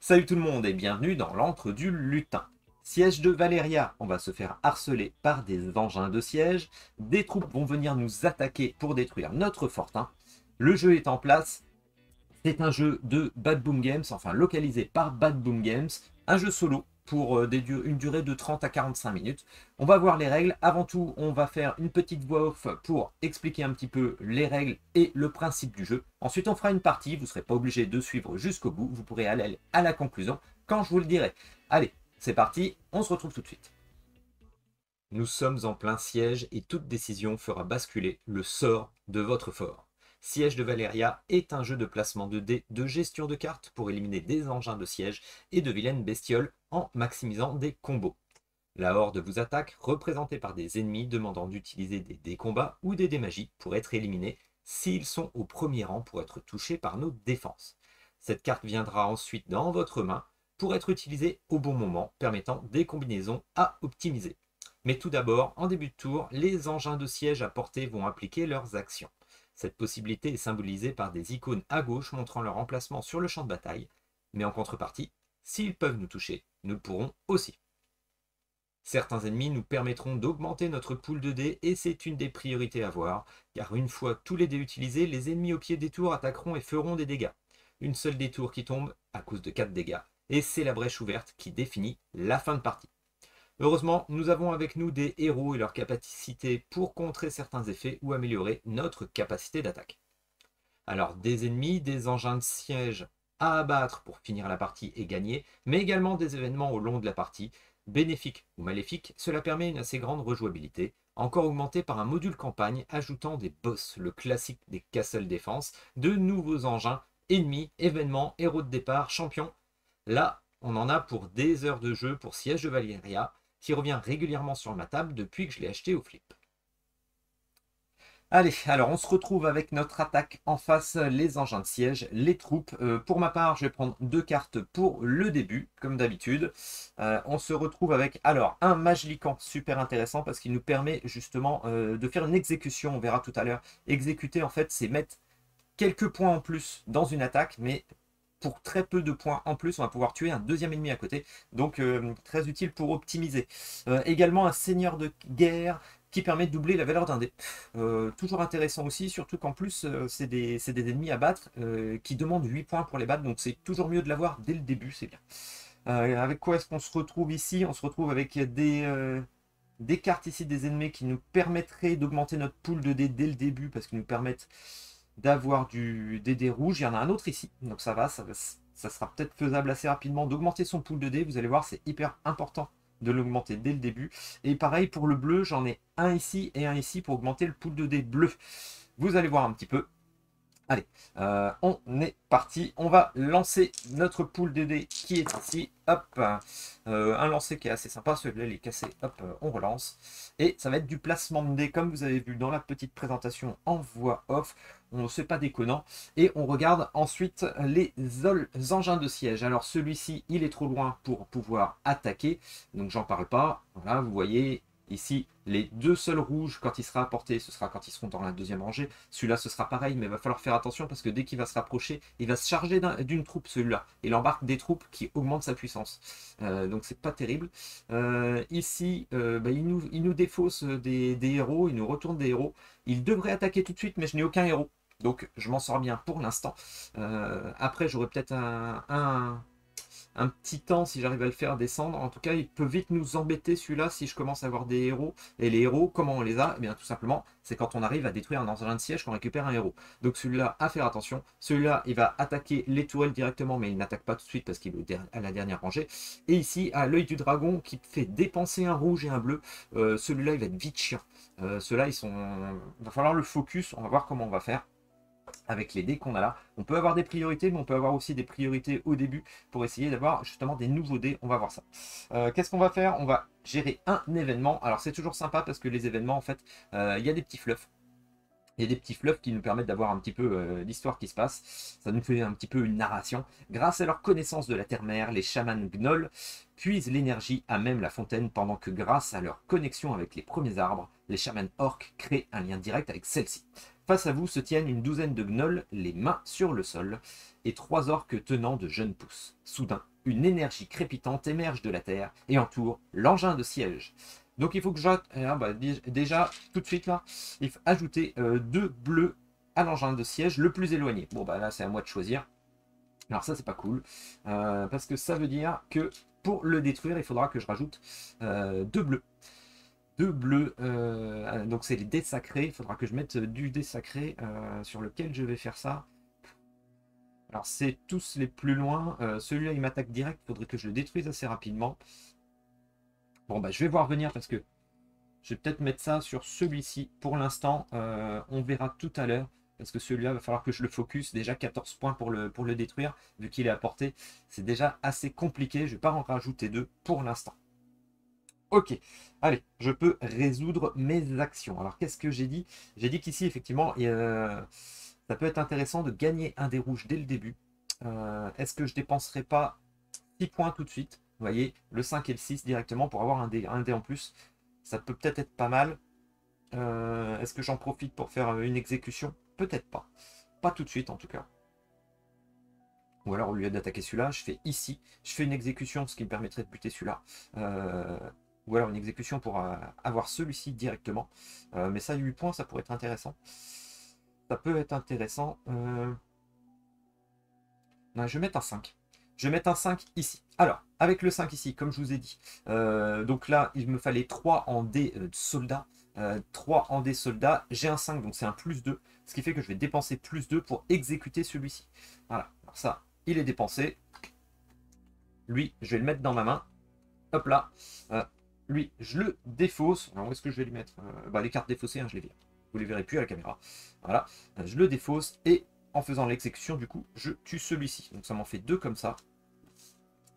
Salut tout le monde et bienvenue dans l'antre du lutin. Siège de Valéria, on va se faire harceler par des engins de siège, des troupes vont venir nous attaquer pour détruire notre fortin. Le jeu est en place, c'est un jeu de Bad Boom Games, enfin localisé par Bad Boom Games, un jeu solo pour une durée de 30 à 45 minutes. On va voir les règles. Avant tout, on va faire une petite voix off pour expliquer un petit peu les règles et le principe du jeu. Ensuite, on fera une partie. Vous ne serez pas obligé de suivre jusqu'au bout. Vous pourrez aller à la conclusion quand je vous le dirai. Allez, c'est parti. On se retrouve tout de suite. Nous sommes en plein siège et toute décision fera basculer le sort de votre fort. Siège de Valéria est un jeu de placement de dés de gestion de cartes pour éliminer des engins de siège et de vilaines bestioles en maximisant des combos. La horde vous attaque, représentée par des ennemis demandant d'utiliser des dés combats ou des dés magie pour être éliminés s'ils sont au premier rang pour être touchés par nos défenses. Cette carte viendra ensuite dans votre main pour être utilisée au bon moment, permettant des combinaisons à optimiser. Mais tout d'abord, en début de tour, les engins de siège à portée vont appliquer leurs actions. Cette possibilité est symbolisée par des icônes à gauche montrant leur emplacement sur le champ de bataille, mais en contrepartie, s'ils peuvent nous toucher, nous le pourrons aussi. Certains ennemis nous permettront d'augmenter notre pool de dés et c'est une des priorités à voir, car une fois tous les dés utilisés, les ennemis au pied des tours attaqueront et feront des dégâts. Une seule des tours qui tombe à cause de 4 dégâts, et c'est la brèche ouverte qui définit la fin de partie. Heureusement, nous avons avec nous des héros et leur capacité pour contrer certains effets ou améliorer notre capacité d'attaque. Alors des ennemis, des engins de siège à abattre pour finir la partie et gagner, mais également des événements au long de la partie, bénéfiques ou maléfiques, cela permet une assez grande rejouabilité, encore augmentée par un module campagne ajoutant des boss, le classique des Castle Defense, de nouveaux engins, ennemis, événements, héros de départ, champions. Là, on en a pour des heures de jeu pour Siège de Valéria, qui revient régulièrement sur ma table depuis que je l'ai acheté au flip. Allez, alors on se retrouve avec notre attaque en face, les engins de siège, les troupes. Pour ma part, je vais prendre 2 cartes pour le début, comme d'habitude. On se retrouve avec, alors, un Magelican, super intéressant parce qu'il nous permet justement de faire une exécution, on verra tout à l'heure. Exécuter, en fait, c'est mettre quelques points en plus dans une attaque, mais pour très peu de points en plus, on va pouvoir tuer un deuxième ennemi à côté. Donc très utile pour optimiser. Également un seigneur de guerre qui permet de doubler la valeur d'un dé. Toujours intéressant aussi, surtout qu'en plus c'est des ennemis à battre qui demandent 8 points pour les battre. Donc c'est toujours mieux de l'avoir dès le début, c'est bien. Avec quoi est-ce qu'on se retrouve ici? On se retrouve avec des cartes ici, des ennemis qui nous permettraient d'augmenter notre pool de dés dès le début parce qu'ils nous permettent d'avoir des dés rouges. Il y en a un autre ici, donc ça sera peut-être faisable assez rapidement d'augmenter son pool de dés. Vous allez voir, c'est hyper important de l'augmenter dès le début. Et pareil pour le bleu, j'en ai un ici et un ici pour augmenter le pool de dés bleu. Vous allez voir un petit peu. Allez, on est parti. On va lancer notre pool de dés qui est ici. Hop, un lancer qui est assez sympa. Celui-là, il est cassé. Hop, on relance. Et ça va être du placement de dés, comme vous avez vu dans la petite présentation en voix off. On ne sait pas déconnant. Et on regarde ensuite les engins de siège. Alors celui-ci, il est trop loin pour pouvoir attaquer. Donc j'en parle pas. Voilà, vous voyez. Ici, les deux seuls rouges, quand il sera apporté, ce sera quand ils seront dans la deuxième rangée. Celui-là, ce sera pareil, mais il va falloir faire attention parce que dès qu'il va se rapprocher, il va se charger d'une troupe, celui-là. Il embarque des troupes qui augmentent sa puissance. Donc, c'est pas terrible. Ici, il nous défausse des héros, il nous retourne des héros. Il devrait attaquer tout de suite, mais je n'ai aucun héros. Donc, je m'en sors bien pour l'instant. Après, j'aurai peut-être un petit temps si j'arrive à le faire descendre. En tout cas, il peut vite nous embêter celui-là si je commence à avoir des héros. Et les héros, comment on les a? Eh bien, tout simplement, c'est quand on arrive à détruire un engin de siège qu'on récupère un héros. Donc celui-là, à faire attention. Celui-là, il va attaquer les tourelles directement, mais il n'attaque pas tout de suite parce qu'il est à la dernière rangée. Et ici, à l'œil du dragon qui fait dépenser un rouge et un bleu, celui-là, il va être vite chiant. Ceux-là, il va falloir le focus. On va voir comment on va faire avec les dés qu'on a là. On peut avoir des priorités, mais on peut avoir aussi des priorités au début pour essayer d'avoir justement des nouveaux dés. On va voir ça. Qu'est-ce qu'on va faire? On va gérer un événement. Alors c'est toujours sympa parce que les événements, en fait, il y a des petits fluffs. Il y a des petits fluffs qui nous permettent d'avoir un petit peu l'histoire qui se passe. Ça nous fait un petit peu une narration. Grâce à leur connaissance de la terre-mère, les chamans gnolls puisent l'énergie à même la fontaine pendant que grâce à leur connexion avec les premiers arbres, les chamans orques créent un lien direct avec celle-ci. Face à vous se tiennent une douzaine de gnolls, les mains sur le sol, et 3 orques tenant de jeunes pousses. Soudain, une énergie crépitante émerge de la terre et entoure l'engin de siège. Donc il faut que déjà, tout de suite là, il faut ajouter 2 bleus à l'engin de siège le plus éloigné. Bon bah là c'est à moi de choisir. Alors ça c'est pas cool, parce que ça veut dire que pour le détruire, il faudra que je rajoute 2 bleus. 2 bleus, donc c'est les dés sacrés, il faudra que je mette du dé sacré sur lequel je vais faire ça. Alors c'est tous les plus loin, celui-là il m'attaque direct, il faudrait que je le détruise assez rapidement. Bon bah je vais voir venir parce que je vais peut-être mettre ça sur celui-ci pour l'instant, on verra tout à l'heure. Parce que celui-là, va falloir que je le focus. Déjà 14 points pour le détruire, vu qu'il est à portée. C'est déjà assez compliqué. Je ne vais pas en rajouter 2 pour l'instant. Ok, allez, je peux résoudre mes actions. Alors, qu'est-ce que j'ai dit? J'ai dit qu'ici, effectivement, ça peut être intéressant de gagner un dé rouge dès le début. Est-ce que je dépenserai pas 6 points tout de suite? Vous voyez, le 5 et le 6 directement pour avoir un dé en plus. Ça peut peut-être être pas mal. Est-ce que j'en profite pour faire une exécution? Peut-être pas. Pas tout de suite en tout cas. Ou alors au lieu d'attaquer celui-là, je fais ici. Je fais une exécution, ce qui me permettrait de buter celui-là. Ou alors une exécution pour avoir celui-ci directement. Mais ça, 8 points, ça pourrait être intéressant. Ça peut être intéressant. Non, je vais mettre un 5. Je vais mettre un 5 ici. Alors, avec le 5 ici, comme je vous ai dit, donc là, il me fallait 3 en dés de soldats. 3 en dés soldats. J'ai un 5, donc c'est un plus 2. Ce qui fait que je vais dépenser plus 2 pour exécuter celui-ci. Voilà. Alors ça, il est dépensé. Lui, je vais le mettre dans ma main. Hop là. Lui, je le défausse. Alors, où est-ce que je vais lui mettre les cartes défaussées, hein, je les vire. Vous les verrez plus à la caméra. Voilà. Je le défausse et en faisant l'exécution, du coup, je tue celui-ci. Donc ça m'en fait 2 comme ça.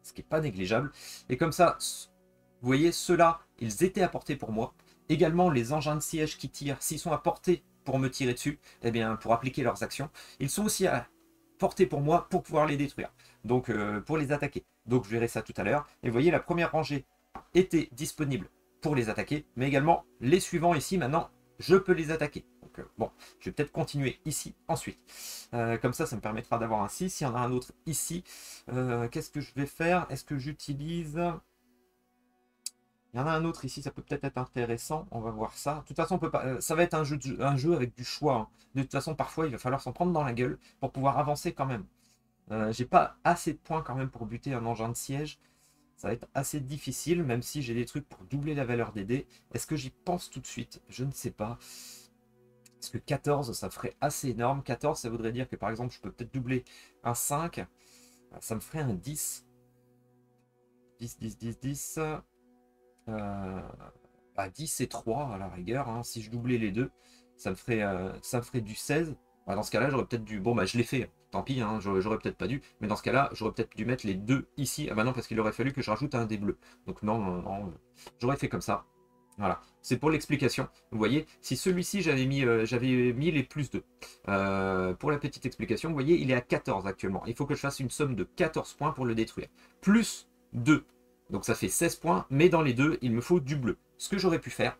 Ce qui n'est pas négligeable. Et comme ça, vous voyez, ceux-là, ils étaient à portée pour moi. Également, les engins de siège qui tirent, s'ils sont à portée pour me tirer dessus, eh bien, pour appliquer leurs actions, ils sont aussi à portée pour moi pour pouvoir les détruire. Donc, pour les attaquer. Donc, je verrai ça tout à l'heure. Et vous voyez, la première rangée était disponible pour les attaquer, mais également les suivants ici, maintenant, je peux les attaquer. Donc, bon, je vais peut-être continuer ici ensuite. Comme ça me permettra d'avoir un 6. Il y en a un autre ici. Qu'est-ce que je vais faire? Est-ce que j'utilise... Il y en a un autre ici, ça peut peut-être être intéressant. On va voir ça. De toute façon, on peut pas, ça va être un jeu avec du choix, hein. De toute façon, parfois, il va falloir s'en prendre dans la gueule pour pouvoir avancer quand même. J'ai pas assez de points quand même pour buter un engin de siège. Ça va être assez difficile, même si j'ai des trucs pour doubler la valeur des dés. Est-ce que j'y pense tout de suite? Je ne sais pas. Parce que 14, ça ferait assez énorme. 14, ça voudrait dire que par exemple, je peux peut-être doubler un 5. Ça me ferait un 10. 10, 10, 10, 10. 10 et 3 à la rigueur, hein. Si je doublais les deux, ça me ferait du 16. Dans ce cas-là, j'aurais peut-être dû... Bon, je l'ai fait, tant pis, hein, j'aurais peut-être pas dû. Mais dans ce cas-là, j'aurais peut-être dû mettre les deux ici. Ah bah non, parce qu'il aurait fallu que je rajoute un des bleus. Donc non, non, non, j'aurais fait comme ça. Voilà, c'est pour l'explication. Vous voyez, si celui-ci, j'avais mis les plus 2. Pour la petite explication, vous voyez, il est à 14 actuellement. Il faut que je fasse une somme de 14 points pour le détruire. Plus 2. Donc ça fait 16 points, mais dans les deux, il me faut du bleu. Ce que j'aurais pu faire,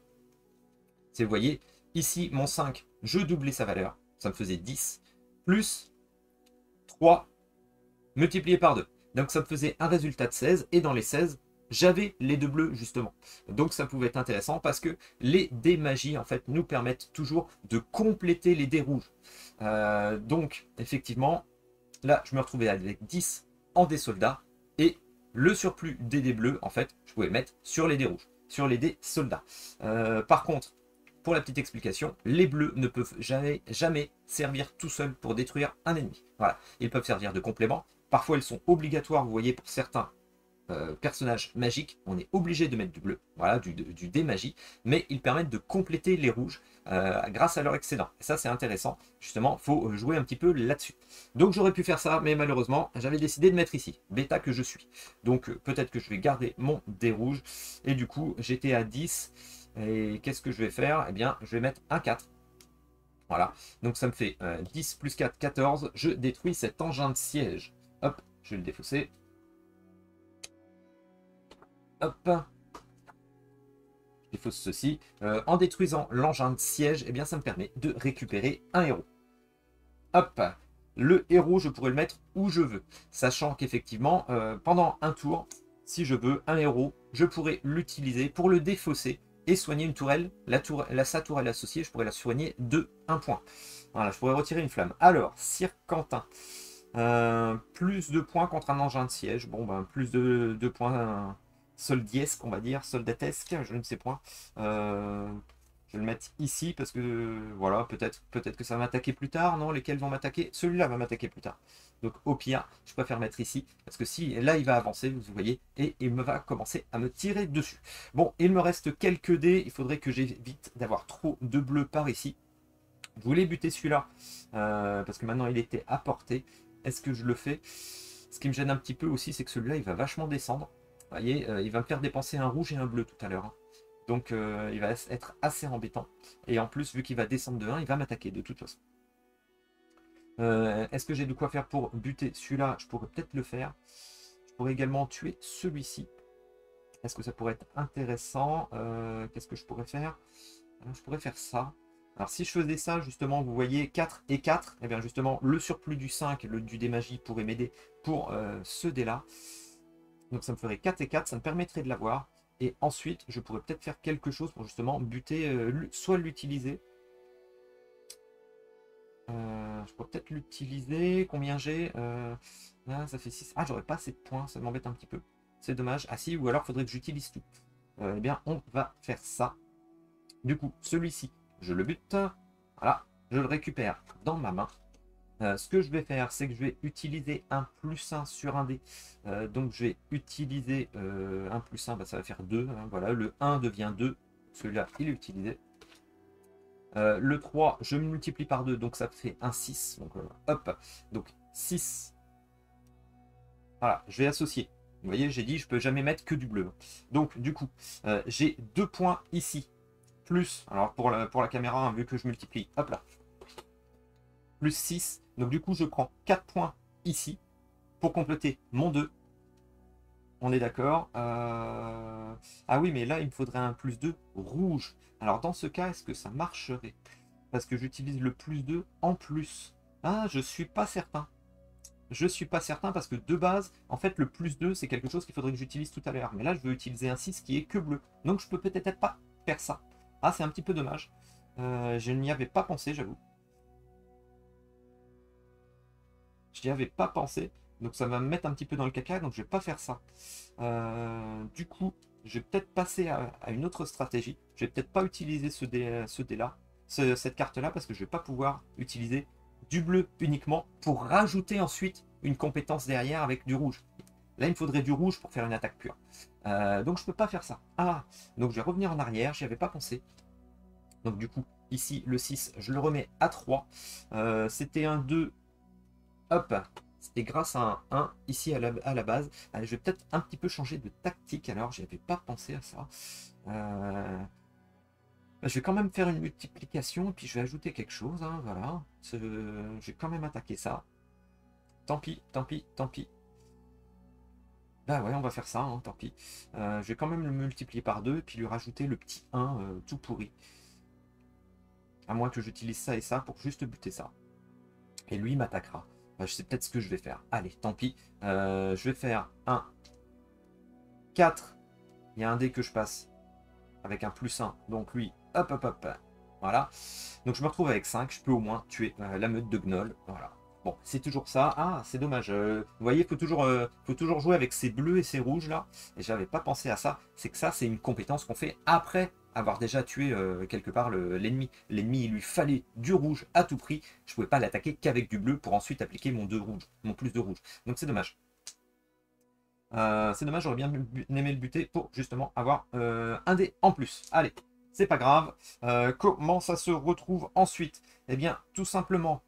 c'est, vous voyez, ici, mon 5, je doublais sa valeur. Ça me faisait 10, plus 3, multiplié par 2. Donc ça me faisait un résultat de 16, et dans les 16, j'avais les deux bleus, justement. Donc ça pouvait être intéressant, parce que les dés magie, en fait, nous permettent toujours de compléter les dés rouges. Donc, effectivement, là, je me retrouvais avec 10 en dés soldats, et le surplus des dés bleus, en fait, je pouvais le mettre sur les dés rouges, sur les dés soldats. Par contre, pour la petite explication, les bleus ne peuvent jamais servir tout seuls pour détruire un ennemi. Voilà, ils peuvent servir de complément. Parfois, ils sont obligatoires, vous voyez, pour certains personnages magiques, on est obligé de mettre du bleu, voilà, du dé magie, mais ils permettent de compléter les rouges grâce à leur excédent. Et ça, c'est intéressant. Justement, il faut jouer un petit peu là-dessus. Donc, j'aurais pu faire ça, mais malheureusement, j'avais décidé de mettre ici, bêta que je suis. Donc, peut-être que je vais garder mon dé rouge. Et du coup, j'étais à 10. Et qu'est-ce que je vais faire? Eh bien, je vais mettre un 4. Voilà. Donc, ça me fait 10 plus 4, 14. Je détruis cet engin de siège. Hop, je vais le défausser. Hop. Je défausse ceci. En détruisant l'engin de siège, eh bien, ça me permet de récupérer un héros. Hop, le héros, je pourrais le mettre où je veux. Sachant qu'effectivement, pendant un tour, si je veux, un héros, je pourrais l'utiliser pour le défausser et soigner une tourelle. Sa tourelle associée, je pourrais la soigner de 1 point. Voilà, je pourrais retirer une flamme. Alors, Sir Quentin. Plus de points contre un engin de siège. Bon, ben, plus de points soldiesques, on va dire, soldatesques, je ne sais point. Je vais le mettre ici parce que, voilà, peut-être que ça va m'attaquer plus tard. Non, lesquels vont m'attaquer? Celui-là va m'attaquer plus tard. Donc, au pire, je préfère mettre ici parce que si, là, il va avancer, vous voyez, et il me va commencer à me tirer dessus. Bon, il me reste quelques dés. Il faudrait que j'évite d'avoir trop de bleu par ici. Je voulais buter celui-là parce que maintenant, il était à portée. Est-ce que je le fais? Ce qui me gêne un petit peu aussi, c'est que celui-là, il va vachement descendre. Vous voyez, il va me faire dépenser un rouge et un bleu tout à l'heure. Hein. Donc, il va être assez embêtant. Et en plus, vu qu'il va descendre de 1, il va m'attaquer de toute façon. Est-ce que j'ai de quoi faire pour buter celui-là? Je pourrais peut-être le faire. Je pourrais également tuer celui-ci. Est-ce que ça pourrait être intéressant? Qu'est-ce que je pourrais faire? Je pourrais faire ça. Alors si je faisais ça, justement, vous voyez 4 et 4, et bien justement, le surplus du 5, du dé magie pourrait m'aider pour ce dé-là. Donc ça me ferait 4 et 4, ça me permettrait de l'avoir. Et ensuite, je pourrais peut-être faire quelque chose pour justement buter, soit l'utiliser. Je pourrais peut-être l'utiliser. Combien j'ai ça fait 6. Ah, j'aurais pas assez de points, ça m'embête un petit peu. C'est dommage. Ah si, ou alors il faudrait que j'utilise tout. Eh bien, on va faire ça. Du coup, celui-ci, je le bute. Voilà, je le récupère dans ma main. Ce que je vais faire, c'est que je vais utiliser un +1 sur un dé. Donc je vais utiliser un +1, bah, ça va faire 2. Hein, voilà, le 1 devient 2. Celui-là, il est utilisé. Le 3, je multiplie par 2, donc ça fait un 6. Donc hop, donc 6. Voilà, je vais associer. Vous voyez, j'ai dit, je peux jamais mettre que du bleu. Donc du coup, j'ai 2 points ici. Plus, alors pour la caméra, hein, vu que je multiplie, hop là, plus 6. Donc du coup, je prends 4 points ici pour compléter mon 2. On est d'accord. Ah oui, mais là, il me faudrait un +2 rouge. Alors dans ce cas, est-ce que ça marcherait? Parce que j'utilise le +2 en plus. Ah, je suis pas certain. Je suis pas certain parce que de base, en fait, le +2, c'est quelque chose qu'il faudrait que j'utilise tout à l'heure. Mais là, je veux utiliser un 6 qui est que bleu. Donc je peux peut-être pas faire ça. Ah, c'est un petit peu dommage. Je n'y avais pas pensé, j'avoue. Je n'y avais pas pensé. Donc ça va me mettre un petit peu dans le caca, donc je vais pas faire ça. Du coup, je vais peut-être passer à une autre stratégie. Je vais peut-être pas utiliser ce dé-là, cette carte-là, parce que je vais pas pouvoir utiliser du bleu uniquement pour rajouter ensuite une compétence derrière avec du rouge. Là, il me faudrait du rouge pour faire une attaque pure. Donc je peux pas faire ça. Ah, donc je vais revenir en arrière, j'y avais pas pensé. Donc du coup, ici, le 6, je le remets à 3. C'était un 2. Hop, c'était grâce à un 1 ici à la base. Allez, je vais peut-être un petit peu changer de tactique. Alors, je n'avais pas pensé à ça. Je vais quand même faire une multiplication. Et puis, je vais ajouter quelque chose. Hein, voilà. Je vais quand même attaquer ça. Tant pis, tant pis, tant pis. Bah ouais, on va faire ça, hein, tant pis. Je vais quand même le multiplier par 2. Et puis, lui rajouter le petit 1 tout pourri. À moins que j'utilise ça et ça pour juste buter ça. Et lui, il m'attaquera. Je sais peut-être ce que je vais faire. Allez, tant pis. Je vais faire un 4. Il y a un dé que je passe avec un +1. Donc lui, hop, hop, hop. Voilà. Donc je me retrouve avec 5. Je peux au moins tuer la meute de Gnoll. Voilà. Bon, c'est toujours ça. Ah, c'est dommage. Vous voyez, faut toujours jouer avec ces bleus et ces rouges là. Et j'avais pas pensé à ça. C'est que ça, c'est une compétence qu'on fait après avoir déjà tué quelque part l'ennemi. L'ennemi, il lui fallait du rouge à tout prix. Je ne pouvais pas l'attaquer qu'avec du bleu pour ensuite appliquer mon plus de rouge. Donc c'est dommage. C'est dommage, j'aurais bien aimé le buter pour justement avoir un dé en plus. Allez, c'est pas grave. Comment ça se retrouve ensuite? Eh bien, tout simplement,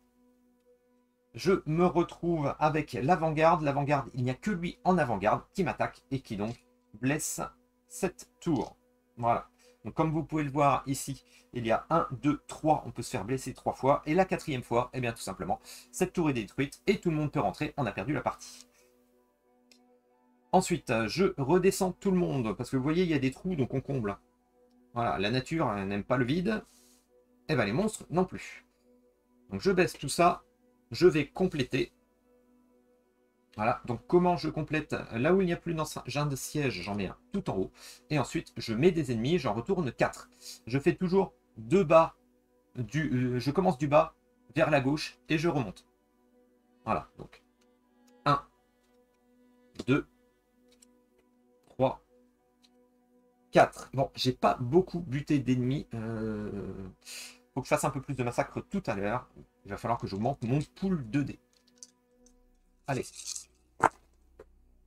je me retrouve avec l'avant-garde. L'avant-garde, il n'y a que lui en avant-garde qui m'attaque et qui donc blesse cette tour. Voilà. Donc comme vous pouvez le voir ici, il y a 1, 2, 3, on peut se faire blesser 3 fois. Et la 4e fois, eh bien tout simplement, cette tour est détruite et tout le monde peut rentrer, on a perdu la partie. Ensuite, je redescends tout le monde, parce que vous voyez, il y a des trous, donc on comble. Voilà, la nature n'aime pas le vide. Et ben les monstres non plus. Donc je baisse tout ça. Je vais compléter. Voilà, donc comment je complète? Là où il n'y a plus d'engin de siège, j'en mets un tout en haut. Et ensuite, je mets des ennemis, j'en retourne 4. Je fais toujours deux bas. Je commence du bas vers la gauche et je remonte. Voilà, donc 1, 2, 3, 4. Bon, j'ai pas beaucoup buté d'ennemis. Faut que je fasse un peu plus de massacre tout à l'heure. Il va falloir que j'augmente mon pool de dés. Allez.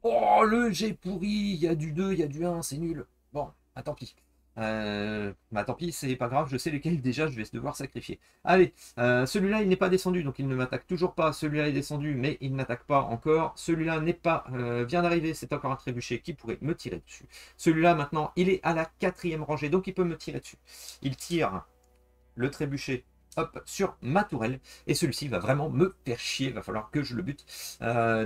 Oh, le jet pourri. Il y a du 2, il y a du 1, c'est nul. Bon, ah, tant pis. Bah tant pis, c'est pas grave, je sais lesquels déjà je vais devoir sacrifier. Allez, celui-là il n'est pas descendu, donc il ne m'attaque toujours pas. Celui-là est descendu, mais il ne m'attaque pas encore. Celui-là n'est pas, vient d'arriver, c'est encore un trébuchet qui pourrait me tirer dessus. Celui-là maintenant, il est à la 4e rangée, donc il peut me tirer dessus. Il tire le trébuchet, hop, sur ma tourelle, et celui-ci va vraiment me faire chier, il va falloir que je le bute.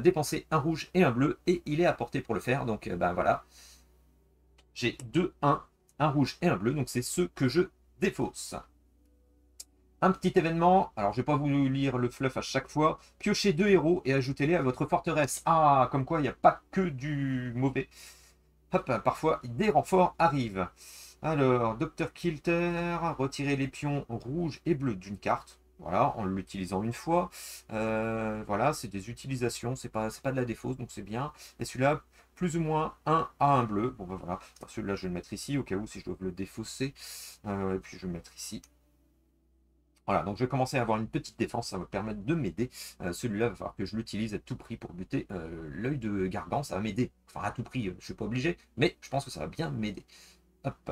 Dépenser un rouge et un bleu, et il est à portée pour le faire, donc ben voilà. J'ai 2, 1, un rouge et un bleu, donc c'est ceux que je défausse. Un petit événement, alors je vais pas vous lire le fluff à chaque fois. Piochez 2 héros et ajoutez-les à votre forteresse. Ah, comme quoi il n'y a pas que du mauvais. Hop, parfois des renforts arrivent. Alors, Dr Kilter, retirez les pions rouges et bleus d'une carte. Voilà, en l'utilisant une fois. Voilà, c'est des utilisations, c'est pas de la défausse, donc c'est bien. Et celui-là, plus ou moins 1 à 1 bleu. Bon ben voilà, celui-là je vais le mettre ici, au cas où si je dois le défausser. Et puis je vais le mettre ici. Voilà, donc je vais commencer à avoir une petite défense, ça va me permettre de m'aider. Celui-là, il va falloir que je l'utilise à tout prix pour buter l'œil de Gargan, ça va m'aider. Enfin, à tout prix, je ne suis pas obligé, mais je pense que ça va bien m'aider. Hop.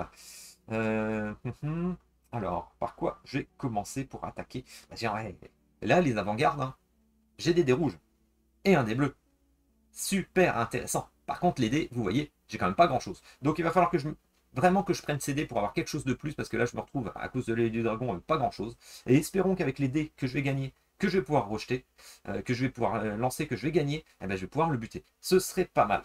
Alors, par quoi je vais commencer pour attaquer? Là, les avant-gardes, hein, j'ai des dés rouges et un dé bleu. Super intéressant. Par contre, les dés, vous voyez, j'ai quand même pas grand-chose. Donc, il va falloir que vraiment que je prenne ces dés pour avoir quelque chose de plus, parce que là, je me retrouve, à cause de l'œil du dragon, avec pas grand-chose. Et espérons qu'avec les dés que je vais gagner, que je vais pouvoir rejeter, que je vais pouvoir lancer, que je vais gagner, eh ben, je vais pouvoir le buter. Ce serait pas mal.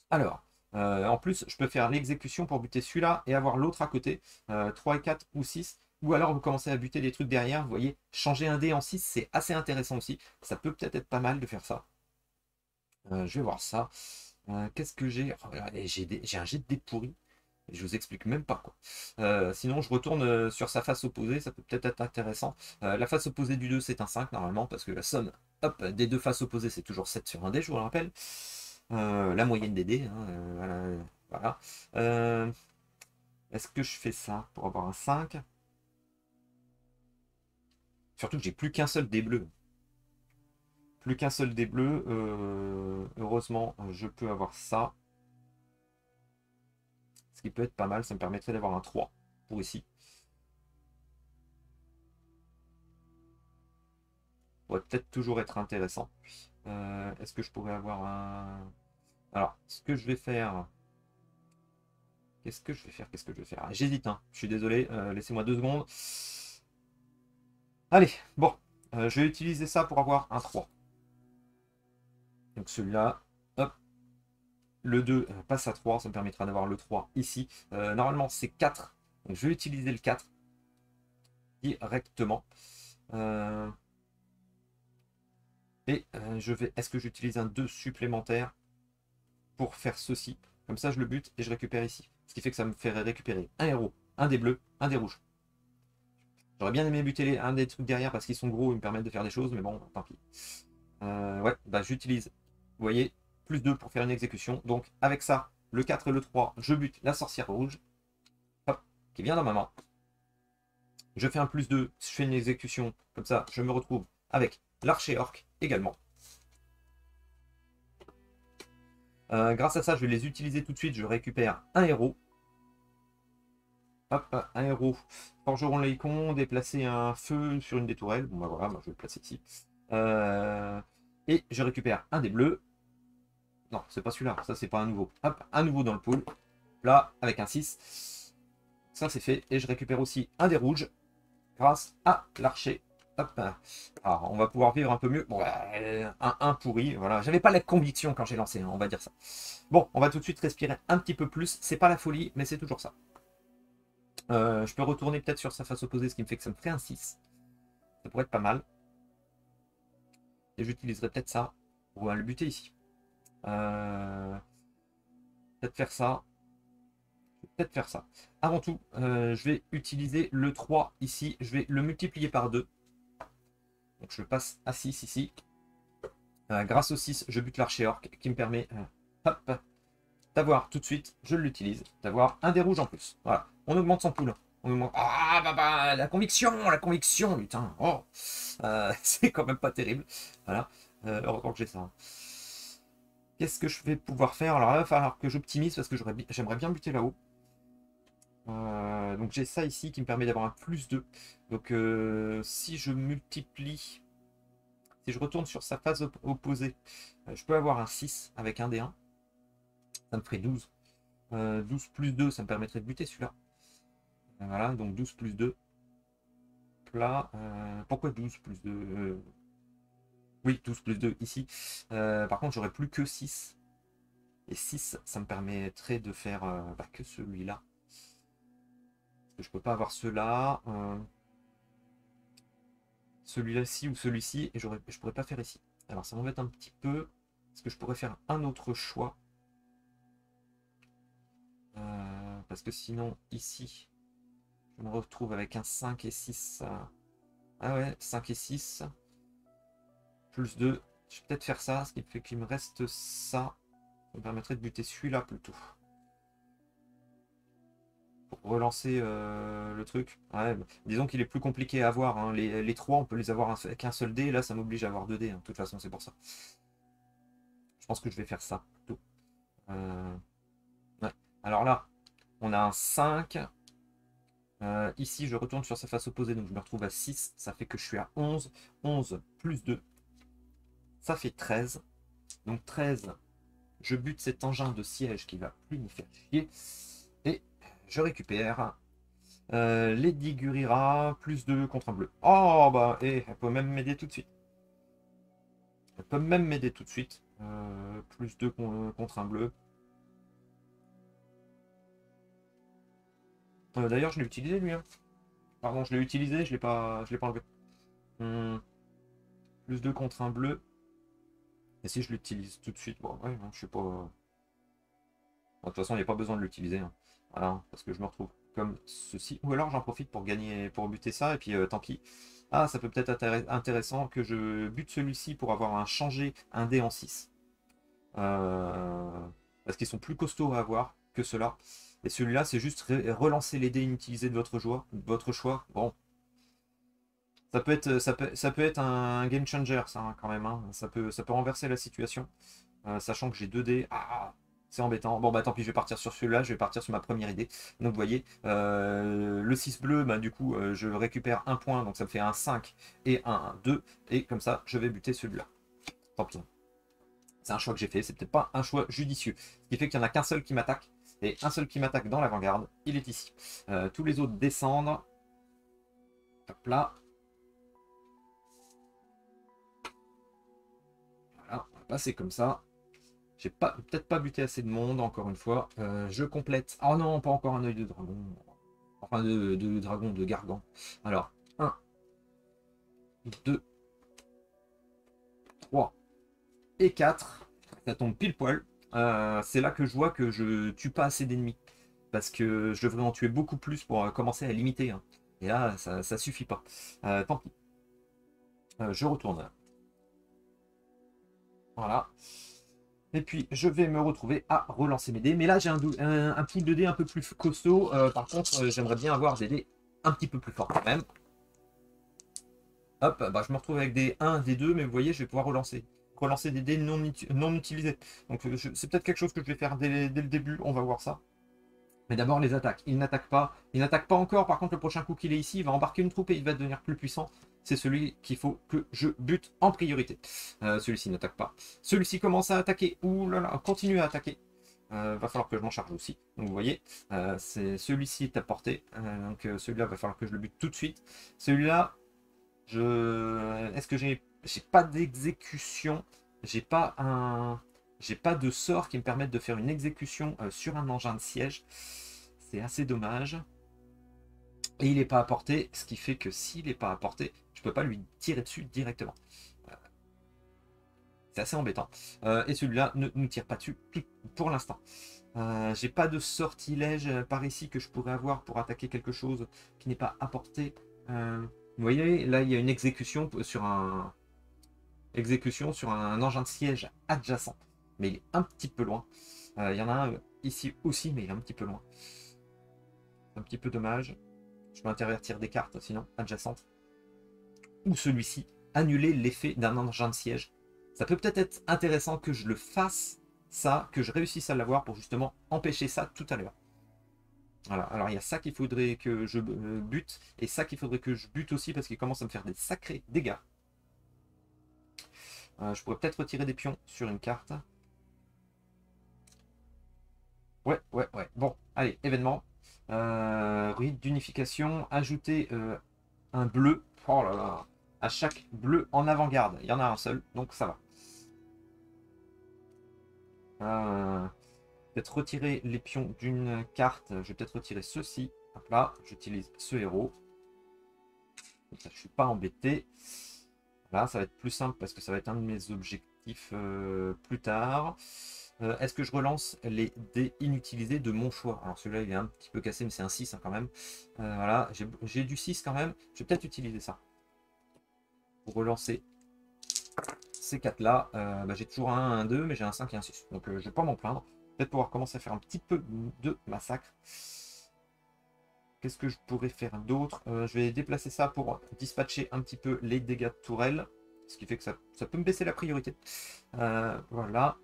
Alors, en plus, je peux faire l'exécution pour buter celui-là et avoir l'autre à côté, 3 et 4 ou 6. Ou alors vous commencez à buter des trucs derrière, vous voyez, changer un dé en 6, c'est assez intéressant aussi. Ça peut peut-être être pas mal de faire ça. Je vais voir ça. Qu'est-ce que j'ai? Oh, regardez, j'ai un jet de dés pourri. Et je vous explique même pas quoi. Sinon, je retourne sur sa face opposée, ça peut peut-être être intéressant. La face opposée du 2, c'est un 5 normalement, parce que la somme hop, des deux faces opposées, c'est toujours 7 sur un dé, je vous le rappelle. La moyenne des dés, hein, voilà. Est-ce que je fais ça pour avoir un 5? Surtout que j'ai plus qu'un seul dé bleu. Plus qu'un seul dé bleu. Heureusement, je peux avoir ça. Ce qui peut être pas mal, ça me permettrait d'avoir un 3 pour ici. Ça pourrait peut-être toujours être intéressant. Est-ce que je pourrais avoir un... Alors, ce que je vais faire... Qu'est-ce que je vais faire? Qu'est-ce que je vais faire? J'hésite, hein. Je suis désolé. Laissez-moi 2 secondes. Allez, bon. Je vais utiliser ça pour avoir un 3. Donc celui-là, hop. Le 2 passe à 3. Ça me permettra d'avoir le 3 ici. Normalement, c'est 4. Donc je vais utiliser le 4 directement. Et je vais... Est-ce que j'utilise un 2 supplémentaire pour faire ceci? Comme ça, je le bute et je récupère ici. Ce qui fait que ça me ferait récupérer un héros, un des bleus, un des rouges. J'aurais bien aimé buter un des trucs derrière parce qu'ils sont gros, ils me permettent de faire des choses, mais bon, tant pis. Ouais, bah j'utilise, vous voyez, plus 2 pour faire une exécution. Donc avec ça, le 4 et le 3, je bute la sorcière rouge, hop, qui vient dans ma main. Je fais un plus 2, je fais une exécution, comme ça, je me retrouve avec l'archer orc également. Grâce à ça, je vais les utiliser tout de suite, je récupère un héros. Hop, un héros. Forgeron l'icon, déplacer un feu sur une des tourelles. Bon bah voilà, moi je vais le placer ici. Et je récupère un des bleus. Non, c'est pas celui-là, ça c'est pas un nouveau. Hop, un nouveau dans le pool. Là, avec un 6. Ça c'est fait. Et je récupère aussi un des rouges grâce à l'archer. Hop. Alors, on va pouvoir vivre un peu mieux. Bon, un 1 pourri. Voilà, j'avais pas la conviction quand j'ai lancé, hein, on va dire ça. Bon, on va tout de suite respirer un petit peu plus. C'est pas la folie, mais c'est toujours ça. Je peux retourner peut-être sur sa face opposée, ce qui me fait que ça me ferait un 6. Ça pourrait être pas mal. Et j'utiliserai peut-être ça pour le buter ici. Peut-être faire ça. Peut-être faire ça. Avant tout, je vais utiliser le 3 ici. Je vais le multiplier par 2. Donc je passe à 6 ici. Grâce au 6, je bute l'archer orc qui me permet d'avoir tout de suite, je l'utilise, d'avoir un des rouges en plus. Voilà, on augmente son pool. On augmente... Ah la conviction, putain. Oh, c'est quand même pas terrible. Voilà, heureusement que j'ai ça. Qu'est-ce que je vais pouvoir faire? Alors là, il va falloir que j'optimise parce que j'aimerais bien buter là-haut. Donc j'ai ça ici qui me permet d'avoir un +2. Donc si je multiplie, si je retourne sur sa phase opposée, je peux avoir un 6 avec un D1. Ça me ferait 12. 12 plus 2, ça me permettrait de buter celui-là. Voilà, donc 12 plus 2. Là, pourquoi 12 plus 2 Oui, 12 plus 2 ici. Par contre, j'aurais plus que 6. Et 6, ça me permettrait de faire que celui-là. Parce que je peux pas avoir ceux-là. Celui-là-ci ou celui-ci. Et je pourrais pas faire ici. Alors ça m'embête un petit peu. Parce que je pourrais faire un autre choix. Parce que sinon, ici, je me retrouve avec un 5 et 6. Ah ouais, 5 et 6. Plus 2. Je vais peut-être faire ça, ce qui fait qu'il me reste ça. Ça me permettrait de buter celui-là plutôt. Pour relancer le truc. Ouais, disons qu'il est plus compliqué à avoir. Hein. Les 3, on peut les avoir avec un seul dé. Là, ça m'oblige à avoir 2 dés. Hein. De toute façon, c'est pour ça. Je pense que je vais faire ça plutôt. Ouais. Alors là, on a un 5. Ici, je retourne sur sa face opposée, donc je me retrouve à 6. Ça fait que je suis à 11. 11 plus 2. Ça fait 13. Donc 13, je bute cet engin de siège qui va plus me faire chier. Et je récupère Lady Gurira, plus 2 contre un bleu. Oh bah, et elle peut même m'aider tout de suite. Elle peut même m'aider tout de suite. Plus 2 contre un bleu. D'ailleurs, je l'ai utilisé lui. Hein. Pardon, je l'ai utilisé, je l'ai pas enlevé. Plus 2 contre un bleu. Et si je l'utilise tout de suite, bon, ouais, je sais pas. De toute façon, il n'y a pas besoin de l'utiliser. Hein. Voilà, parce que je me retrouve comme ceci. Ou alors j'en profite pour gagner, pour buter ça, et puis tant pis. Ah, ça peut peut-être être intéressant que je bute celui-ci pour avoir un changé un dé en 6. Parce qu'ils sont plus costauds à avoir que ceux-là. Et celui-là, c'est juste relancer les dés inutilisés de votre choix. Bon, ça peut être un game changer, ça, hein, quand même. Hein. Ça peut renverser la situation. Sachant que j'ai 2 dés. Ah, c'est embêtant. Bon, bah tant pis, je vais partir sur celui-là. Je vais partir sur ma première idée. Donc, vous voyez, le 6 bleu, bah, du coup, je récupère un point. Donc, ça me fait un 5 et un 2. Et comme ça, je vais buter celui-là. Tant pis. C'est un choix que j'ai fait. C'est peut-être pas un choix judicieux. Ce qui fait qu'il n'y en a qu'un seul qui m'attaque. Et un seul qui m'attaque dans l'avant-garde. Il est ici. Tous les autres descendent. Hop là. Voilà, on va passer comme ça. J'ai peut-être pas buté assez de monde, encore une fois. Je complète. Oh non, pas encore un œil de dragon. Enfin, de dragon, de gargan. Alors, 1, 2, 3 et 4. Ça tombe pile poil. C'est là que je vois que je tue pas assez d'ennemis. Parce que je devrais en tuer beaucoup plus pour commencer à limiter. Hein. Et là, ça suffit pas. Tant pis. Je retourne. Voilà. Et puis, je vais me retrouver à relancer mes dés. Mais là, j'ai un pool de dés un peu plus costaud. Par contre, j'aimerais bien avoir des dés un petit peu plus forts quand même. Hop, bah, je me retrouve avec des 1, des 2, mais vous voyez, je vais pouvoir relancer. Relancer des dés non utilisés. Donc, c'est peut-être quelque chose que je vais faire dès le début. On va voir ça. Mais d'abord, les attaques. Il n'attaque pas. Il n'attaque pas encore. Par contre, le prochain coup qu'il est ici, il va embarquer une troupe et il va devenir plus puissant. C'est celui qu'il faut que je bute en priorité. Celui-ci n'attaque pas. Celui-ci commence à attaquer. Ouh là là, continue à attaquer. Va falloir que je m'en charge aussi. Donc vous voyez, c'est celui-ci est à portée. Donc celui-là, va falloir que je le bute tout de suite. Celui-là, est-ce que j'ai pas d'exécution? J'ai pas un. J'ai pas de sort qui me permette de faire une exécution sur un engin de siège. C'est assez dommage. Et il n'est pas à portée, ce qui fait que s'il n'est pas à portée, je ne peux pas lui tirer dessus directement. C'est assez embêtant. Et celui-là ne nous tire pas dessus pour l'instant. J'ai pas de sortilège par ici que je pourrais avoir pour attaquer quelque chose qui n'est pas à portée. Vous voyez, là il y a une exécution sur un engin de siège adjacent. Mais il est un petit peu loin. Il y en a un ici aussi, mais il est un petit peu loin. C'est un petit peu dommage. Je peux intervertir des cartes sinon adjacentes. Ou celui-ci, annuler l'effet d'un engin de siège. Ça peut peut-être être intéressant que je le fasse, ça, que je réussisse à l'avoir pour justement empêcher ça tout à l'heure. Voilà, alors il y a ça qu'il faudrait que je bute, et ça qu'il faudrait que je bute aussi parce qu'il commence à me faire des sacrés dégâts. Je pourrais peut-être retirer des pions sur une carte. Ouais. Bon, allez, événement. Rite d'unification, ajouter un bleu. Oh là là. À chaque bleu en avant-garde. Il y en a un seul, donc ça va. Peut-être retirer les pions d'une carte. Je vais peut-être retirer ceux-ci. Hop là, j'utilise ce héros. Comme ça, je ne suis pas embêté. Là, ça va être plus simple parce que ça va être un de mes objectifs plus tard. Est-ce que je relance les dés inutilisés de mon choix? Alors celui-là, il est un petit peu cassé, mais c'est un 6 hein, quand même. Voilà, j'ai du 6 quand même. Je vais peut-être utiliser ça. Pour relancer ces 4-là. J'ai toujours un 2, mais j'ai un 5 et un 6. Donc je ne vais pas m'en plaindre. Peut-être pouvoir commencer à faire un petit peu de massacre. Qu'est-ce que je pourrais faire d'autre? Je vais déplacer ça pour dispatcher un petit peu les dégâts de tourelle. Ce qui fait que ça peut me baisser la priorité. Voilà.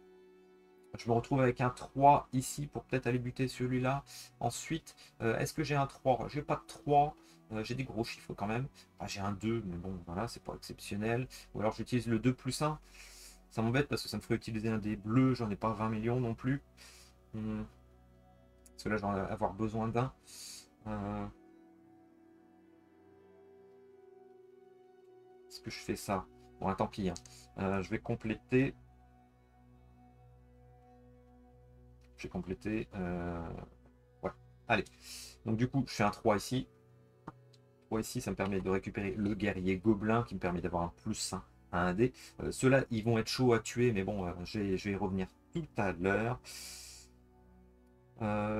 Je me retrouve avec un 3 ici pour peut-être aller buter celui-là. Ensuite, est-ce que j'ai un 3? J'ai pas de 3. J'ai des gros chiffres quand même. J'ai un 2, mais bon, voilà, c'est pas exceptionnel. Ou alors j'utilise le 2 plus 1. Ça m'embête parce que ça me ferait utiliser un des bleus. J'en ai pas 20 millions non plus. Parce que là, j'en vais avoir besoin d'un. Est-ce que je fais ça? Bon, tant pis. Hein. Je vais compléter. Ouais, allez. Donc du coup, je fais un 3 ici. 3 ici, ça me permet de récupérer le guerrier gobelin qui me permet d'avoir un plus 1 à un dé. Ceux-là, ils vont être chauds à tuer, mais bon, je vais y revenir tout à l'heure.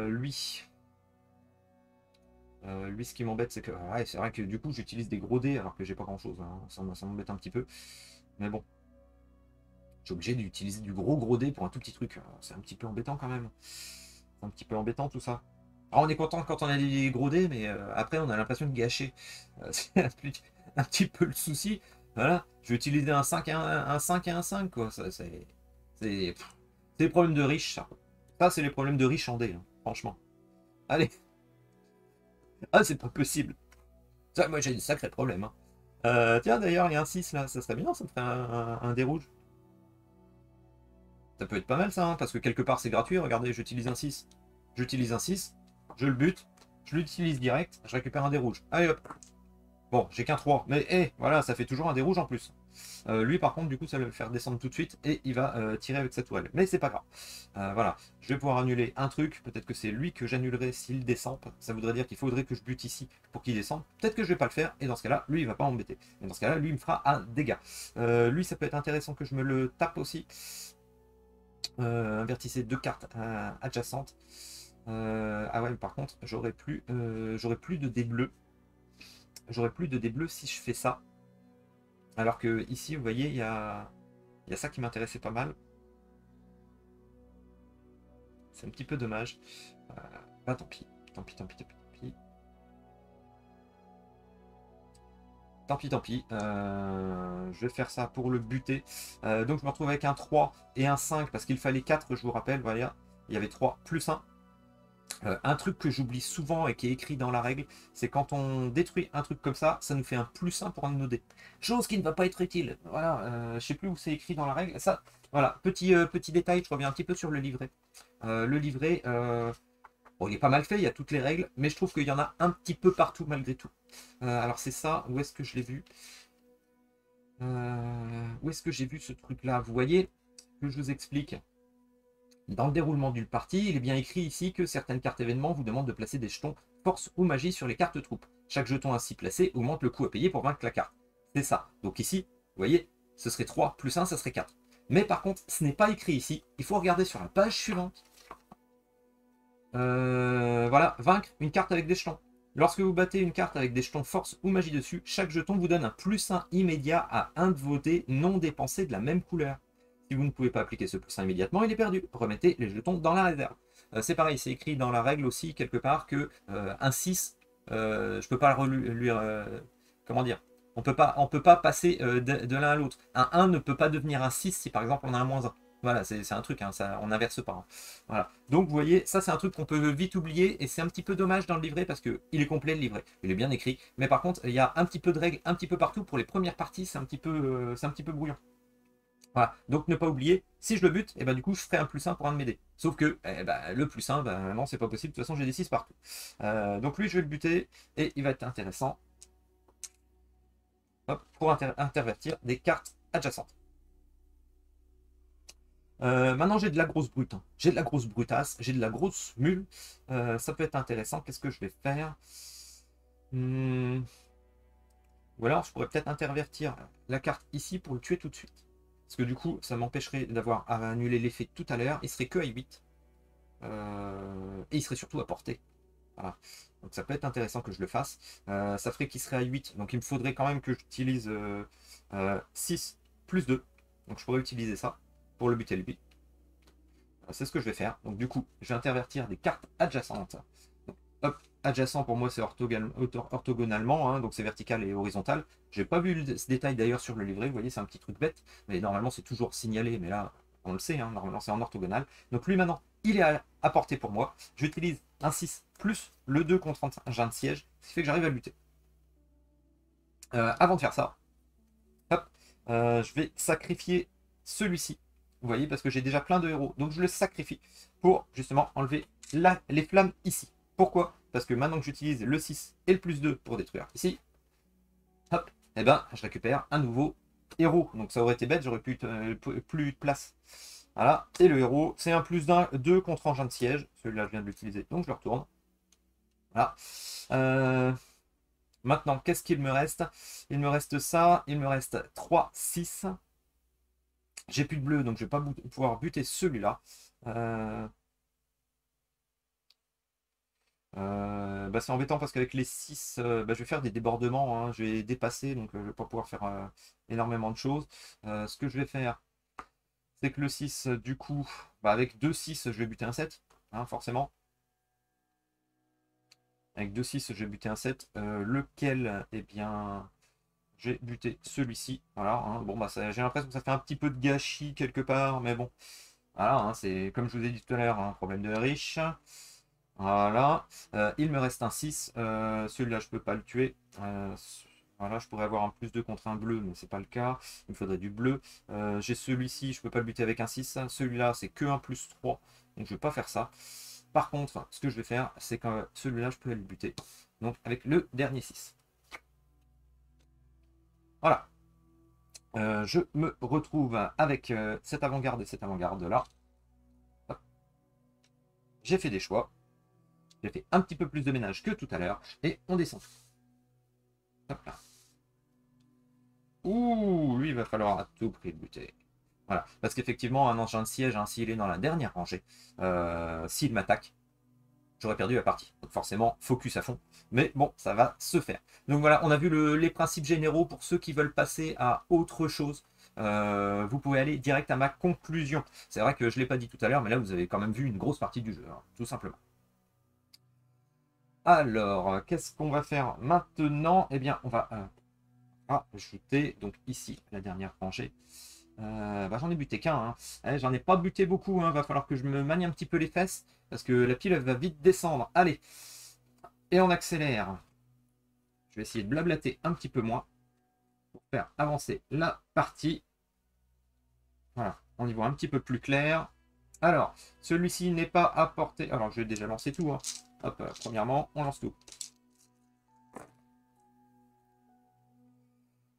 Lui, ce qui m'embête, c'est que ouais, c'est vrai que du coup, j'utilise des gros dés alors que j'ai pas grand-chose. Hein. Ça m'embête un petit peu. Mais bon, je suis obligé d'utiliser du gros dé pour un tout petit truc. C'est un petit peu embêtant quand même. C'est un petit peu embêtant tout ça. Alors, on est content quand on a des gros dés, mais après on a l'impression de gâcher. C'est un petit peu le souci. Voilà, je vais utiliser un 5 et un 5 et un 5, quoi. C'est les problèmes de riches, ça. Ça, c'est les problèmes de riches en dés, hein, franchement. Allez. Ah, c'est pas possible. Ça, moi, j'ai des sacrés problèmes. Hein. Tiens, d'ailleurs, il y a un 6 là. Ça serait bien, ça me ferait un dé rouge. Ça peut être pas mal, ça, hein, parce que quelque part, c'est gratuit. Regardez, j'utilise un 6. J'utilise un 6. Je le bute. Je l'utilise direct. Je récupère un dé rouge. Allez, hop. Bon, j'ai qu'un 3, mais voilà, ça fait toujours un dé rouge en plus. Lui, par contre, du coup, ça va le faire descendre tout de suite et il va tirer avec sa tourelle. Mais c'est pas grave. Voilà, je vais pouvoir annuler un truc. Peut-être que c'est lui que j'annulerai s'il descend. Ça voudrait dire qu'il faudrait que je bute ici pour qu'il descende. Peut-être que je vais pas le faire et dans ce cas-là, lui, il va pas m'embêter. Mais dans ce cas-là, lui, il me fera un dégât. Lui, ça peut être intéressant que je me le tape aussi. Invertissez 2 cartes adjacentes. Ah ouais, mais par contre, j'aurai plus de dés bleus. J'aurai plus de dés bleus si je fais ça. Alors que ici, vous voyez, il y a ça qui m'intéressait pas mal. C'est un petit peu dommage. Bah tant pis. Tant pis. Je vais faire ça pour le buter. Donc je me retrouve avec un 3 et un 5 parce qu'il fallait 4, je vous rappelle. Voilà. Il y avait 3 plus 1. Un truc que j'oublie souvent et qui est écrit dans la règle, c'est quand on détruit un truc comme ça nous fait un plus 1 pour un de nos dés. Chose qui ne va pas être utile. Voilà, je sais plus où c'est écrit dans la règle. Ça, voilà, petit détail, je reviens un petit peu sur le livret. Le livret, bon, il est pas mal fait, il y a toutes les règles, mais je trouve qu'il y en a un petit peu partout malgré tout. Alors c'est ça, où est-ce que je l'ai vu? Où est-ce que j'ai vu ce truc-là? Vous voyez, que je vous explique. Dans le déroulement d'une partie, il est bien écrit ici que certaines cartes événements vous demandent de placer des jetons force ou magie sur les cartes troupes. Chaque jeton ainsi placé augmente le coût à payer pour vaincre la carte. C'est ça. Donc ici, vous voyez, ce serait 3 plus 1, ça serait 4. Mais par contre, ce n'est pas écrit ici. Il faut regarder sur la page suivante. Voilà, vaincre une carte avec des jetons. Lorsque vous battez une carte avec des jetons force ou magie dessus, chaque jeton vous donne un +1 immédiat à un de vos dés non dépensés de la même couleur. Si vous ne pouvez pas appliquer ce +1 immédiatement, il est perdu. Remettez les jetons dans la réserve. C'est pareil, c'est écrit dans la règle aussi quelque part que un 6, je peux pas lui comment dire, on peut pas passer de l'un à l'autre. Un 1 ne peut pas devenir un 6 si par exemple on a un -1. Voilà, c'est un truc, hein, ça, on n'inverse pas. Hein. Voilà. Donc vous voyez, ça c'est un truc qu'on peut vite oublier et c'est un petit peu dommage dans le livret parce qu'il est complet le livret, il est bien écrit. Mais par contre, il y a un petit peu de règles un petit peu partout. Pour les premières parties, c'est un petit peu brouillon. Voilà. Donc ne pas oublier, si je le bute, et ben, du coup je ferai un +1 pour un de mes dés. Sauf que le +1, non c'est pas possible, de toute façon j'ai des 6 partout. Donc lui je vais le buter et il va être intéressant. Hop, pour intervertir des cartes adjacentes. Maintenant j'ai de la grosse brute, hein. J'ai de la grosse brutasse, j'ai de la grosse mule. Ça peut être intéressant. Qu'est-ce que je vais faire? Ou alors je pourrais peut-être intervertir la carte ici pour le tuer tout de suite. Parce que du coup ça m'empêcherait d'avoir à annuler l'effet tout à l'heure. Il serait que à 8. Et il serait surtout à portée. Voilà. Donc ça peut être intéressant que je le fasse. Ça ferait qu'il serait à 8. Donc il me faudrait quand même que j'utilise 6 plus 2. Donc je pourrais utiliser ça pour le buter lui. C'est ce que je vais faire. Donc du coup, je vais intervertir des cartes adjacentes. Donc, hop, adjacent pour moi c'est orthogonalement, hein, donc c'est vertical et horizontal. J'ai pas vu ce détail d'ailleurs sur le livret, vous voyez c'est un petit truc bête, mais normalement c'est toujours signalé, mais là on le sait, hein, normalement c'est en orthogonal. Donc lui maintenant, il est à portée pour moi. J'utilise un 6 plus le 2 contre un de siège, ce qui fait que j'arrive à lutter. Avant de faire ça, hop, je vais sacrifier celui-ci. Vous voyez, parce que j'ai déjà plein de héros. Donc je le sacrifie pour justement enlever les flammes ici. Pourquoi? Parce que maintenant que j'utilise le 6 et le +2 pour détruire ici, hop, et ben je récupère un nouveau héros. Donc ça aurait été bête, j'aurais plus de place. Voilà, et le héros, c'est un +2 contre engin de siège. Celui-là, je viens de l'utiliser, donc je le retourne. Voilà. Maintenant, qu'est-ce qu'il me reste? Il me reste ça, il me reste 3, 6. J'ai plus de bleu, donc je vais pas pouvoir buter celui-là. C'est embêtant parce qu'avec les 6, je vais faire des débordements. Hein, je vais dépasser, donc je vais pas pouvoir faire énormément de choses. Ce que je vais faire, c'est que le 6, du coup, avec 2 6, je vais buter un 7, hein, forcément. Avec 2 6, je vais buter un 7. Lequel, eh bien, j'ai buté celui-ci. Voilà, hein. Bon, j'ai l'impression que ça fait un petit peu de gâchis quelque part, mais bon. Voilà, hein, c'est comme je vous ai dit tout à l'heure, un problème de riche. Voilà. Il me reste un 6. Celui-là, je peux pas le tuer. Voilà, je pourrais avoir un +2 contre un bleu, mais c'est pas le cas. Il me faudrait du bleu. J'ai celui-ci, je peux pas le buter avec un 6. Celui-là, c'est que un +3. Donc je vais pas faire ça. Par contre, ce que je vais faire, c'est que celui-là, je peux le buter. Donc avec le dernier 6. Voilà. Je me retrouve avec cette avant-garde et cette avant-garde là. J'ai fait des choix. J'ai fait un petit peu plus de ménage que tout à l'heure. Et on descend. Hop là. Ouh, lui, il va falloir à tout prix le buter. Voilà. Parce qu'effectivement, un engin de siège, hein, s'il est dans la dernière rangée, s'il m'attaque, j'aurais perdu la partie. Donc forcément, focus à fond. Mais bon, ça va se faire. Donc voilà, on a vu les principes généraux pour ceux qui veulent passer à autre chose. Vous pouvez aller direct à ma conclusion. C'est vrai que je ne l'ai pas dit tout à l'heure, mais là, vous avez quand même vu une grosse partie du jeu, hein, tout simplement. Alors, qu'est-ce qu'on va faire maintenant? Eh bien, on va ajouter, donc ici, la dernière rangée. J'en ai buté qu'un. Hein. J'en ai pas buté beaucoup. Hein. Va falloir que je me manie un petit peu les fesses. Parce que la pile, elle va vite descendre. Allez. Et on accélère. Je vais essayer de blablater un petit peu moins. Pour faire avancer la partie. Voilà. On y voit un petit peu plus clair. Alors, celui-ci n'est pas à portée. Alors, je vais déjà lancer tout. Hein. Hop, premièrement, on lance tout.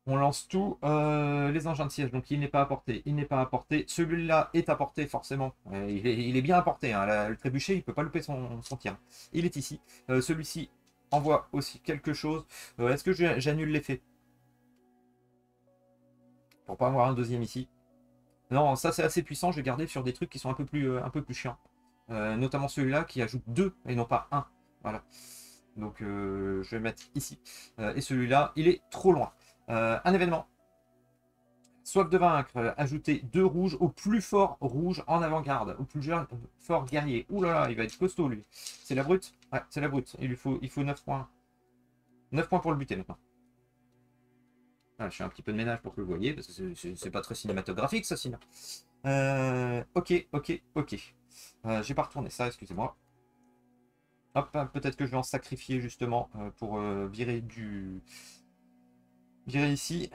On lance tout, les engins de siège, donc il n'est pas apporté, il n'est pas apporté. Celui-là est apporté forcément, il est bien apporté, hein. Le trébuchet, il ne peut pas louper son tir. Il est ici. Celui-ci envoie aussi quelque chose. Est-ce que j'annule l'effet? Pour pas avoir un deuxième ici. Non, ça c'est assez puissant, je vais garder sur des trucs qui sont un peu plus chiants. Notamment celui-là qui ajoute 2 et non pas un. Voilà. Donc je vais mettre ici. Et celui-là, il est trop loin. Un événement. Soif de vaincre, ajouter 2 rouges au plus fort rouge en avant-garde, au plus fort guerrier. Ouh là là, il va être costaud lui. C'est la brute? Ouais, c'est la brute. Il faut 9 points. 9 points pour le buter maintenant. Ah, je fais un petit peu de ménage pour que vous le voyez, parce que c'est pas très cinématographique ça sinon. Ok, ok, ok. J'ai pas retourné ça, excusez-moi. Hop, peut-être que je vais en sacrifier justement pour virer ici.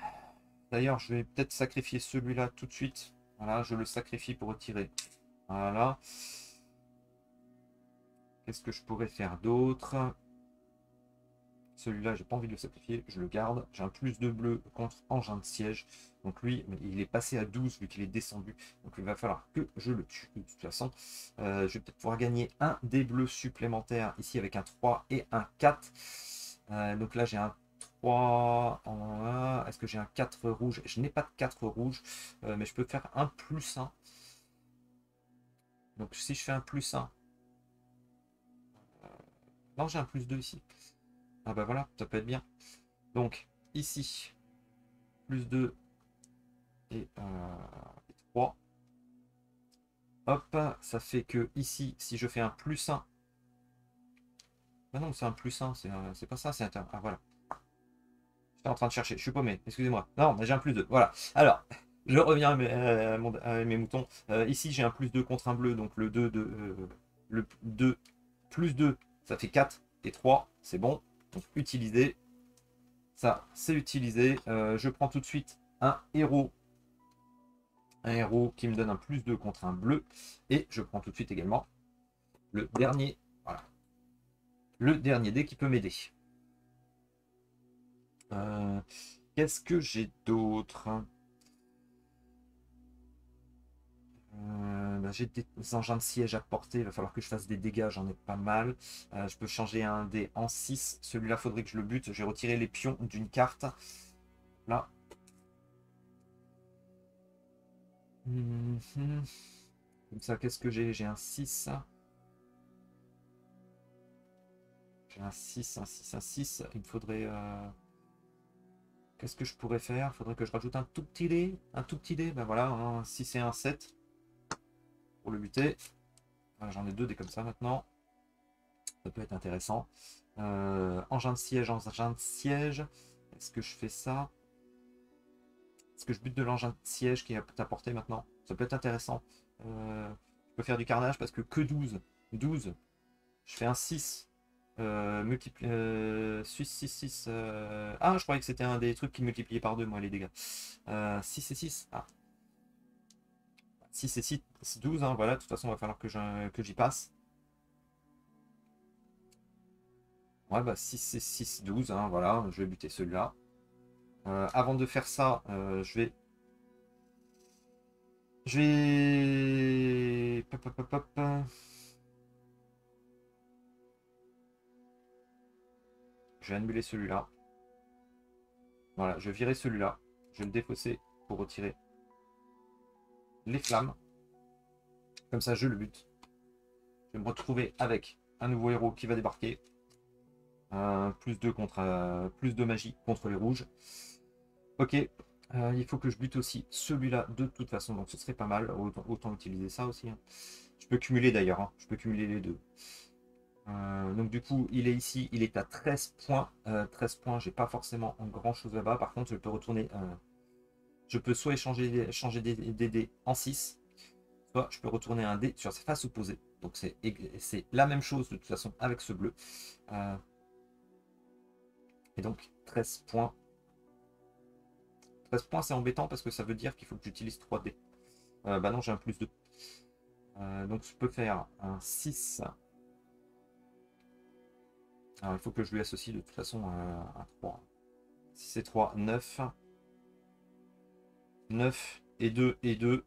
D'ailleurs, je vais peut-être sacrifier celui-là tout de suite. Voilà, je le sacrifie pour retirer. Voilà. Qu'est-ce que je pourrais faire d'autre? Celui-là, j'ai pas envie de le sacrifier, je le garde. J'ai un plus de bleu contre engin de siège. Donc lui, il est passé à 12 vu qu'il est descendu. Donc il va falloir que je le tue de toute façon. Je vais peut-être pouvoir gagner un des bleus supplémentaires ici avec un 3 et un 4. Donc là, j'ai un 3 en 1. Est-ce que j'ai un 4 rouge? Je n'ai pas de 4 rouge, mais je peux faire un plus 1. Donc si je fais un plus 1, non, j'ai un plus 2 ici. Ah bah voilà, ça peut être bien. Donc ici, plus 2 et 3. Hop, ça fait que ici, si je fais un plus 1, bah non, c'est un plus 1, c'est pas ça, c'est un... Ah voilà, j'étais en train de chercher, je suis paumé, excusez-moi. Non, mais j'ai un plus 2, voilà. Alors, je reviens à mes moutons. Ici, j'ai un plus 2 contre un bleu, donc le 2 plus 2, ça fait 4 et 3, c'est bon. Donc, utiliser. Ça, c'est utilisé. Je prends tout de suite un héros. Un héros qui me donne un plus 2 contre un bleu. Et je prends tout de suite également le dernier. Voilà. Le dernier dé qui peut m'aider. Qu'est-ce que j'ai d'autre? Bah, j'ai des engins de siège à porter. Il va falloir que je fasse des dégâts. J'en ai pas mal. Je peux changer un dé en 6. Celui-là, faudrait que je le bute. J'ai retiré les pions d'une carte. Là. Comme ça, qu'est-ce que j'ai? J'ai un 6. J'ai un 6, un 6, un 6. Il me faudrait... Qu'est-ce que je pourrais faire? Il faudrait que je rajoute un tout petit dé. Un tout petit dé. Ben voilà, un 6 et un 7 pour le buter. Voilà, j'en ai 2 dés comme ça maintenant. Ça peut être intéressant. Engin de siège, engin de siège. Est-ce que je fais ça? Est-ce que je bute de l'engin de siège qui est à portée maintenant? Ça peut être intéressant. Je peux faire du carnage parce que 12. 12. Je fais un 6. Multiplie 6, 6, 6. Ah, je croyais que c'était un des trucs qui multipliait par 2, moi, les dégâts. 6 et 6. Ah. 6 et 6, 12. Hein, voilà, de toute façon, il va falloir que j'y passe. Ouais, bah 6 et 6, 12. Hein, voilà, je vais buter celui-là. Avant de faire ça, je vais. Je vais. Pop, pop, pop, pop. Je vais annuler celui-là. Voilà, je vais virer celui-là. Je vais le défausser pour retirer les flammes. Comme ça, je le bute. Je vais me retrouver avec un nouveau héros qui va débarquer. Plus 2 contre plus de magie contre les rouges. Ok. Il faut que je bute aussi celui-là de toute façon. Donc ce serait pas mal. Autant utiliser ça aussi. Hein. Je peux cumuler d'ailleurs. Hein. Je peux cumuler les deux. Donc du coup, il est ici. Il est à 13 points. 13 points, j'ai pas forcément grand chose là-bas. Par contre, je peux retourner. Je peux soit changer des dés en 6. Soit je peux retourner un dé sur sa face opposée. Donc c'est la même chose de toute façon avec ce bleu. Et donc 13 points. 13 points c'est embêtant parce que ça veut dire qu'il faut que j'utilise 3 dés. Bah non j'ai un plus 2. Donc je peux faire un 6. Alors il faut que je lui associe de toute façon un 3. 6 et 3, 9. 9 et 2 et 2.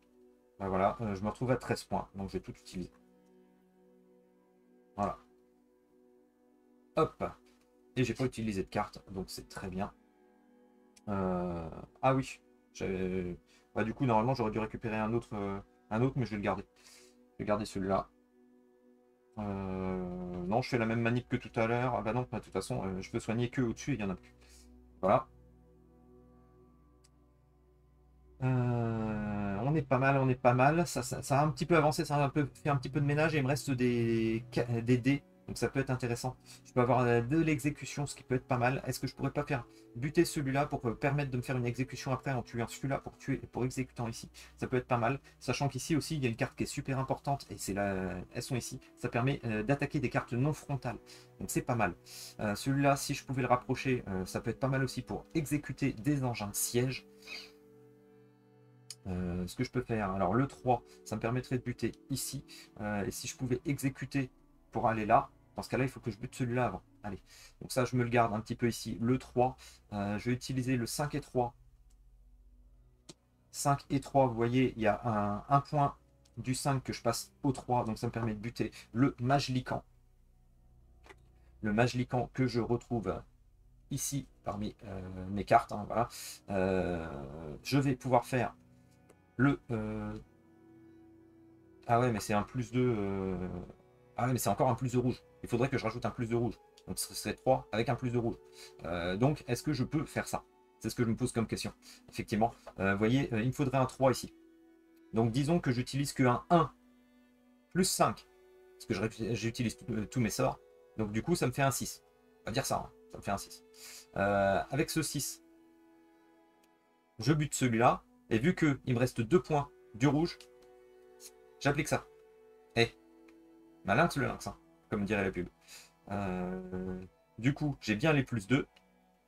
Bah voilà, je me retrouve à 13 points. Donc je vais tout utiliser. Voilà. Hop. Et j'ai pas utilisé de carte, donc c'est très bien. Ah oui. Bah, du coup, normalement, j'aurais dû récupérer un autre, mais je vais le garder. Je vais garder celui-là. Non, je fais la même manip que tout à l'heure. Ah bah non, de toute façon, je peux soigner que au-dessus, il y en a plus. Voilà. On est pas mal, on est pas mal. Ça a un petit peu avancé, ça a un peu fait un petit peu de ménage et il me reste des dés. Donc ça peut être intéressant. Je peux avoir de l'exécution, ce qui peut être pas mal. Est-ce que je pourrais pas faire buter celui-là pour permettre de me faire une exécution après en tuant celui-là pour exécutant ici? Ça peut être pas mal. Sachant qu'ici aussi, il y a une carte qui est super importante et c'est là, elles sont ici. Ça permet d'attaquer des cartes non frontales. Donc c'est pas mal. Celui-là, si je pouvais le rapprocher, ça peut être pas mal aussi pour exécuter des engins de siège. Ce que je peux faire, alors le 3, ça me permettrait de buter ici. Et si je pouvais exécuter pour aller là, dans ce cas-là, il faut que je bute celui-là avant. Allez, donc ça, je me le garde un petit peu ici. Le 3, je vais utiliser le 5 et 3. 5 et 3, vous voyez, il y a un point du 5 que je passe au 3, donc ça me permet de buter le Majlican. Le Majlican que je retrouve ici parmi mes cartes. Hein, voilà. Je vais pouvoir faire le ah ouais, mais c'est un plus 2. Ah ouais, mais c'est encore un plus de rouge. Il faudrait que je rajoute un plus de rouge. Donc ce serait 3 avec un plus de rouge. Donc est-ce que je peux faire ça? C'est ce que je me pose comme question. Effectivement. Vous voyez, il me faudrait un 3 ici. Donc disons que j'utilise qu'un 1 plus 5. Parce que j'utilise tous mes sorts. Donc du coup, ça me fait un 6. On va dire ça. Hein. Ça me fait un 6. Avec ce 6, je bute celui-là. Et vu qu'il me reste 2 points du rouge, j'applique ça. Eh, malin le lynx, hein, comme dirait la pub. Du coup, j'ai bien les plus 2,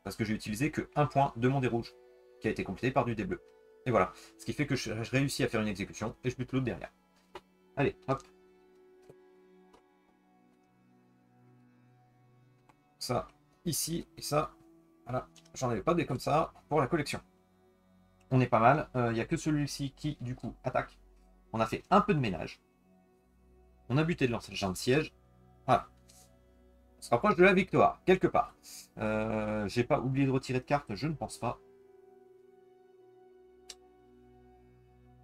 parce que j'ai utilisé que 1 point de mon dé rouge, qui a été complété par du dé bleu. Et voilà. Ce qui fait que je réussis à faire une exécution, et je bute l'autre derrière. Allez, hop. Ça, ici, et ça, voilà. J'en avais pas des comme ça pour la collection. On est pas mal. Il n'y a que celui-ci qui, du coup, attaque. On a fait un peu de ménage. On a buté de l'engin de siège. Voilà. On se rapproche de la victoire, quelque part. J'ai pas oublié de retirer de carte, je ne pense pas.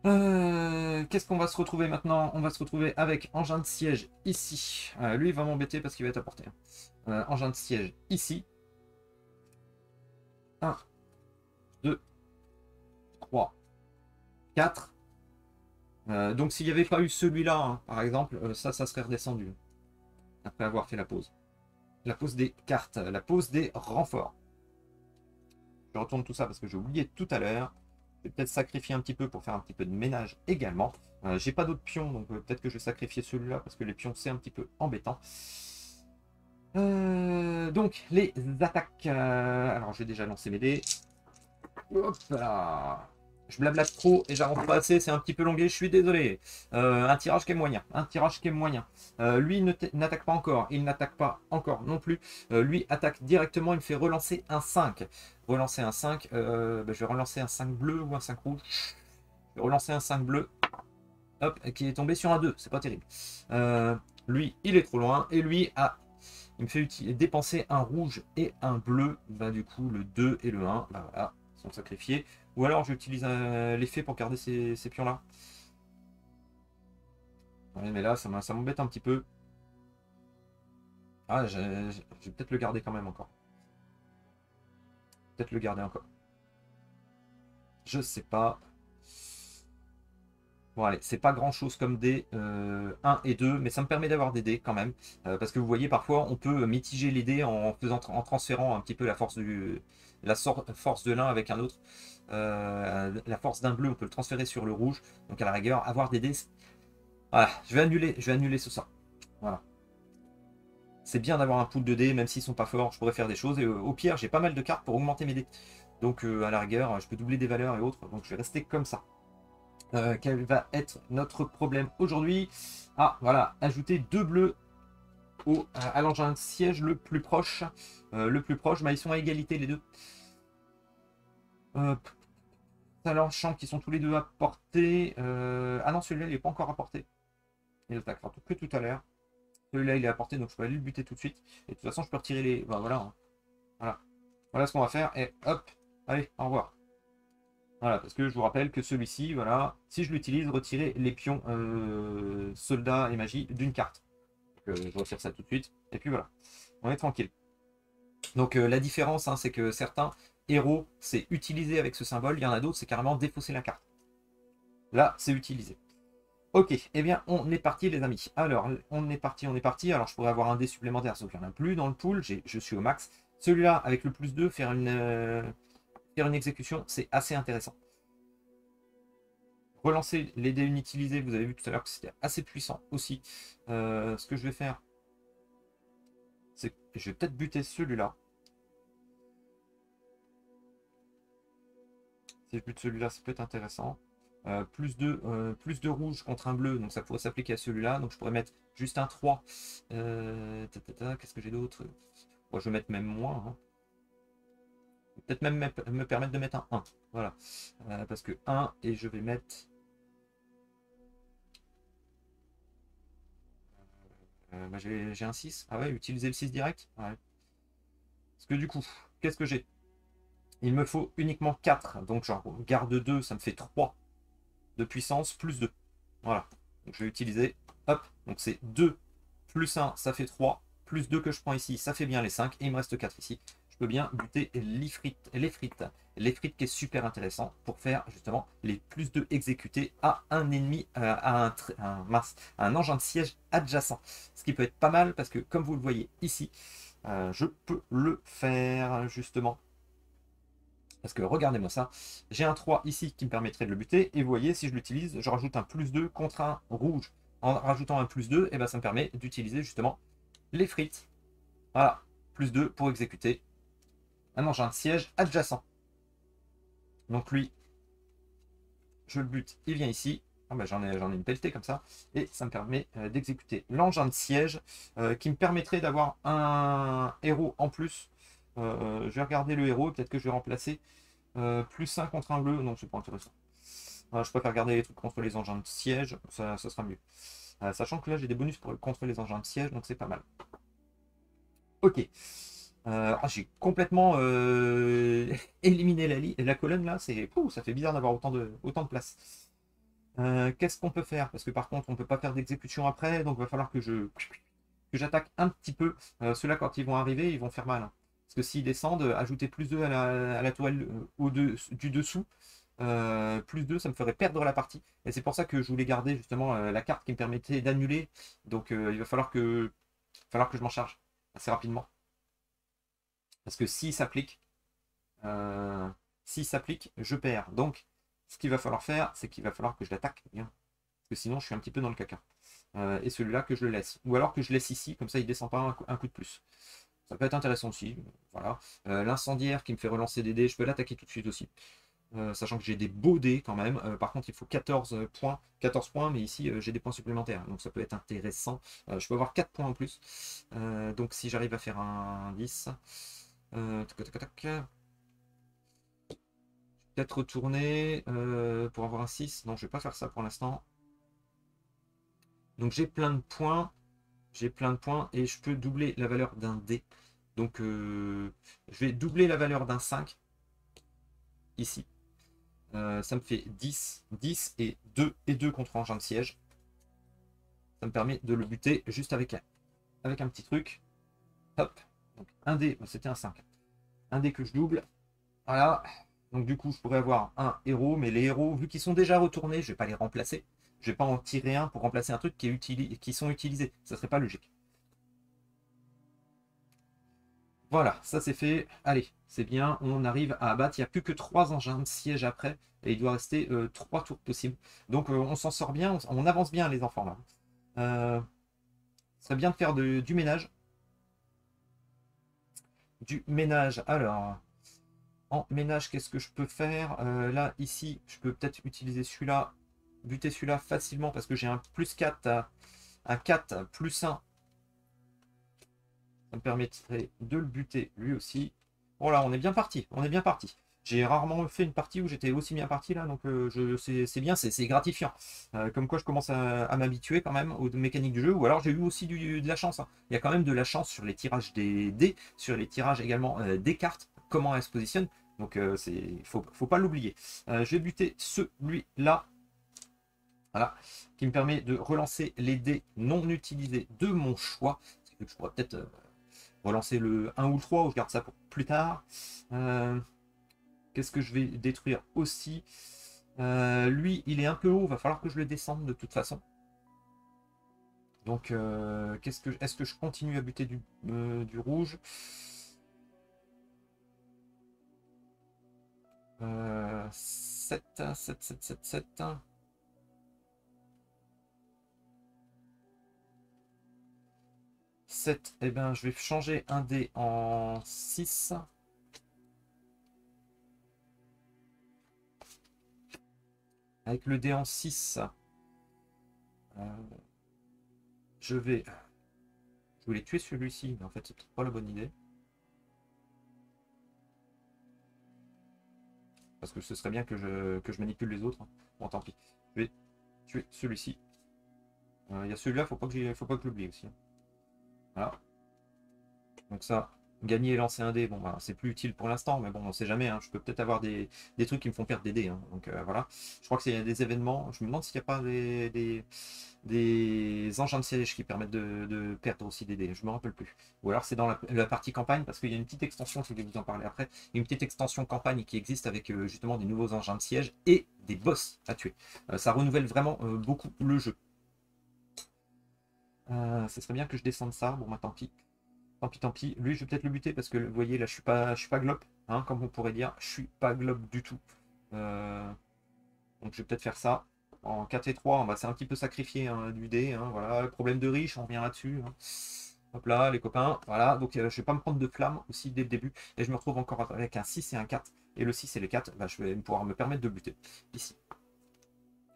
Qu'est-ce qu'on va se retrouver maintenant? On va se retrouver avec engin de siège ici. Lui, il va m'embêter parce qu'il va être à portée. Engin de siège ici. 1, 2, 3, 4. Donc s'il n'y avait pas eu celui-là, hein, par exemple, ça serait redescendu. Après avoir fait la pause. La pause des cartes, la pause des renforts. Je retourne tout ça parce que j'ai oublié tout à l'heure. Je vais peut-être sacrifier un petit peu pour faire un petit peu de ménage également. J'ai pas d'autres pions, donc peut-être que je vais sacrifier celui-là parce que les pions c'est un petit peu embêtant. Donc les attaques. Alors j'ai déjà lancé mes dés. Hop là. Je blablate trop et j'avance pas assez, c'est un petit peu longué, je suis désolé. Un tirage qui est moyen. Un tirage qui est moyen. Lui n'attaque pas encore, il n'attaque pas encore non plus. Lui attaque directement, il me fait relancer un 5. Relancer un 5, je vais relancer un 5 bleu ou un 5 rouge. Je vais relancer un 5 bleu. Hop, qui est tombé sur un 2, c'est pas terrible. Lui, il est trop loin. Et lui, il me fait dépenser un rouge et un bleu. Bah, du coup, le 2 et le 1, bah, voilà, sont sacrifiés. Ou alors j'utilise l'effet pour garder ces pions-là. Ouais, mais là, ça m'embête un petit peu. Ah, je vais peut-être le garder quand même encore. Peut-être le garder encore. Je sais pas. Bon, allez, c'est pas grand-chose comme dés 1 et 2, mais ça me permet d'avoir des dés quand même. Parce que vous voyez, parfois, on peut mitiger les dés en transférant un petit peu la force force de l'un avec un autre. La force d'un bleu, on peut le transférer sur le rouge. Donc à la rigueur, avoir des dés. Voilà, je vais annuler ce sort. Voilà. C'est bien d'avoir un pool de dés, même s'ils sont pas forts, je pourrais faire des choses. Et au pire, j'ai pas mal de cartes pour augmenter mes dés. Donc à la rigueur, je peux doubler des valeurs et autres. Donc je vais rester comme ça. Quel va être notre problème aujourd'hui? Ah, voilà, ajouter 2 bleus à l'engin de siège le plus proche. Bah, ils sont à égalité les deux. Talent champ qui sont tous les deux à portée. Ah non, celui-là, il n'est pas encore à portée. Il attaquera que tout à l'heure. Celui-là, il est à portée, donc je peux aller le buter tout de suite. Et de toute façon, je peux retirer les. Bah, voilà. Hein. Voilà. Voilà ce qu'on va faire. Et hop, allez, au revoir. Voilà, parce que je vous rappelle que celui-ci, voilà, si je l'utilise, retirer les pions soldats et magie d'une carte. Donc, je retire ça tout de suite. Et puis voilà, on est tranquille. Donc la différence, hein, c'est que certains héros, c'est utilisé avec ce symbole. Il y en a d'autres, c'est carrément défausser la carte. Là, c'est utilisé. Ok, eh bien, on est parti, les amis. Alors, on est parti, on est parti. Alors, je pourrais avoir un dé supplémentaire, sauf qu'il n'y en a plus dans le pool. Je suis au max. Celui-là, avec le plus 2, faire une exécution, c'est assez intéressant. Relancer les dés inutilisés, vous avez vu tout à l'heure que c'était assez puissant aussi. Ce que je vais faire, c'est que je vais peut-être buter celui-là. Si je bute celui-là, ça peut être intéressant. Plus de rouge contre un bleu, donc ça pourrait s'appliquer à celui-là. Donc je pourrais mettre juste un 3. Qu'est-ce que j'ai d'autre? Bon, je vais mettre même moins, hein. Peut-être même me permettre de mettre un 1. Voilà. Parce que 1, et je vais mettre. Bah, j'ai un 6. Ah ouais, utiliser le 6 direct. Ouais. Parce que du coup, qu'est-ce que j'ai? Il me faut uniquement 4. Donc genre, garde 2, ça me fait 3 de puissance plus 2. Voilà. Donc je vais utiliser. Hop. Donc c'est 2 plus 1, ça fait 3. Plus 2 que je prends ici, ça fait bien les 5. Et il me reste 4 ici. Je peux bien buter les frites. Les frites qui est super intéressant pour faire justement les plus 2 exécutés à un ennemi, à un engin de siège adjacent. Ce qui peut être pas mal parce que comme vous le voyez ici, je peux le faire justement. Parce que regardez-moi ça, j'ai un 3 ici qui me permettrait de le buter, et vous voyez, si je l'utilise, je rajoute un plus 2 contre un rouge. En rajoutant un plus 2, et ben ça me permet d'utiliser justement les frites. Voilà, plus 2 pour exécuter un engin de siège adjacent. Donc lui, je le bute, il vient ici. Ah ben j'en ai une pelletée comme ça, et ça me permet d'exécuter l'engin de siège qui me permettrait d'avoir un héros en plus. Je vais regarder le héros, peut-être que je vais remplacer plus 1 contre un bleu. Non, c'est pas intéressant. Je préfère garder les trucs contre les engins de siège, ça sera mieux. Sachant que là j'ai des bonus contre les engins de siège, donc c'est pas mal. Ok. J'ai complètement éliminé la colonne là, ça fait bizarre d'avoir autant de place. Qu'est-ce qu'on peut faire? Parce que par contre on peut pas faire d'exécution après, donc il va falloir que j'attaque un petit peu. Ceux-là quand ils vont arriver, ils vont faire mal, hein. Parce que s'ils descendent, ajouter plus 2 à la toile du dessous. Plus 2, ça me ferait perdre la partie. Et c'est pour ça que je voulais garder justement la carte qui me permettait d'annuler. Donc il va falloir que je m'en charge assez rapidement. Parce que euh, s'il s'applique, je perds. Donc ce qu'il va falloir faire, c'est qu'il va falloir que je l'attaque bien. Parce que sinon je suis un petit peu dans le caca. Et celui-là que je le laisse. Ou alors que je laisse ici, comme ça il descend pas un coup de plus. Ça peut être intéressant aussi. Voilà. L'incendiaire qui me fait relancer des dés, je peux l'attaquer tout de suite aussi. Sachant que j'ai des beaux dés quand même. Par contre, il faut 14 points. 14 points, mais ici, j'ai des points supplémentaires. Donc ça peut être intéressant. Je peux avoir 4 points en plus. Donc si j'arrive à faire un 10. Tac, tac, tac. Peut-être retourner pour avoir un 6. Non, je vais pas faire ça pour l'instant. Donc j'ai plein de points. J'ai plein de points et je peux doubler la valeur d'un dé. Donc je vais doubler la valeur d'un 5 ici. Ça me fait 10, 10 et 2 contre engin de siège. Ça me permet de le buter juste avec un petit truc. Hop. Donc un dé, c'était un 5. Un dé que je double. Voilà. Donc du coup, je pourrais avoir un héros, mais les héros, vu qu'ils sont déjà retournés, je vais pas les remplacer. Je vais pas en tirer un pour remplacer un truc qui sont utilisés. Ça serait pas logique. Voilà, ça c'est fait. Allez, c'est bien. On arrive à abattre. Il n'y a plus que 3 engins de siège après. Et il doit rester 3 tours possibles. Donc on s'en sort bien. On avance bien les enfants là. Ce serait bien de faire du ménage. Du ménage. Alors, en ménage, qu'est-ce que je peux faire? Là, ici, je peux peut-être utiliser celui-là. Buter celui-là facilement parce que j'ai un plus 4, un 4 plus 1. Ça me permettrait de le buter lui aussi. Voilà, on est bien parti. On est bien parti. J'ai rarement fait une partie où j'étais aussi bien parti là, donc c'est bien, c'est gratifiant. Comme quoi je commence à m'habituer quand même aux mécaniques du jeu, ou alors j'ai eu aussi de la chance, hein. Il y a quand même de la chance sur les tirages des dés, sur les tirages également des cartes, comment elles se positionnent. Donc faut pas l'oublier. Je vais buter celui-là, voilà, qui me permet de relancer les dés non utilisés de mon choix. Je pourrais peut-être relancer le 1 ou le 3, ou je garde ça pour plus tard. Qu'est-ce que je vais détruire aussi? Lui, il est un peu haut, va falloir que je le descende de toute façon. Donc, est-ce que je continue à buter du rouge? 7, 7, 7, 7, 7. 7, eh ben, je vais changer un dé en 6. Avec le dé en 6, je vais... Je voulais tuer celui-ci, mais en fait, c'est peut-être pas la bonne idée. Parce que ce serait bien que je manipule les autres. Bon, tant pis. Je vais tuer celui-ci. Il y a celui-là, faut pas que je l'oublie aussi. Voilà. Donc ça, gagner et lancer un dé, bon, bah, c'est plus utile pour l'instant, mais bon, on sait jamais, hein. Je peux peut-être avoir des trucs qui me font perdre des dés, hein. Donc voilà. Je crois que c'est des événements. Je me demande s'il n'y a pas des engins de siège qui permettent de perdre aussi des dés. Je me rappelle plus. Ou alors c'est dans la partie campagne, parce qu'il y a une petite extension, je vais vous en parler après. Il y a une petite extension campagne qui existe avec justement des nouveaux engins de siège et des boss à tuer. Ça renouvelle vraiment beaucoup le jeu. Ce serait bien que je descende ça. Bon, bah tant pis. Tant pis, tant pis. Lui, je vais peut-être le buter parce que vous voyez, là, je suis pas globe, hein, comme on pourrait dire. Je suis pas globe du tout. Euh, donc, je vais peut-être faire ça. En 4 et 3, on va c'est un petit peu sacrifier hein, du dé. Hein, voilà, le problème de riche, on revient là-dessus. Hein. Hop là, les copains. Voilà, donc je vais pas me prendre de flamme aussi dès le début. Et je me retrouve encore avec un 6 et un 4. Et le 6 et le 4, bah, je vais pouvoir me permettre de buter ici.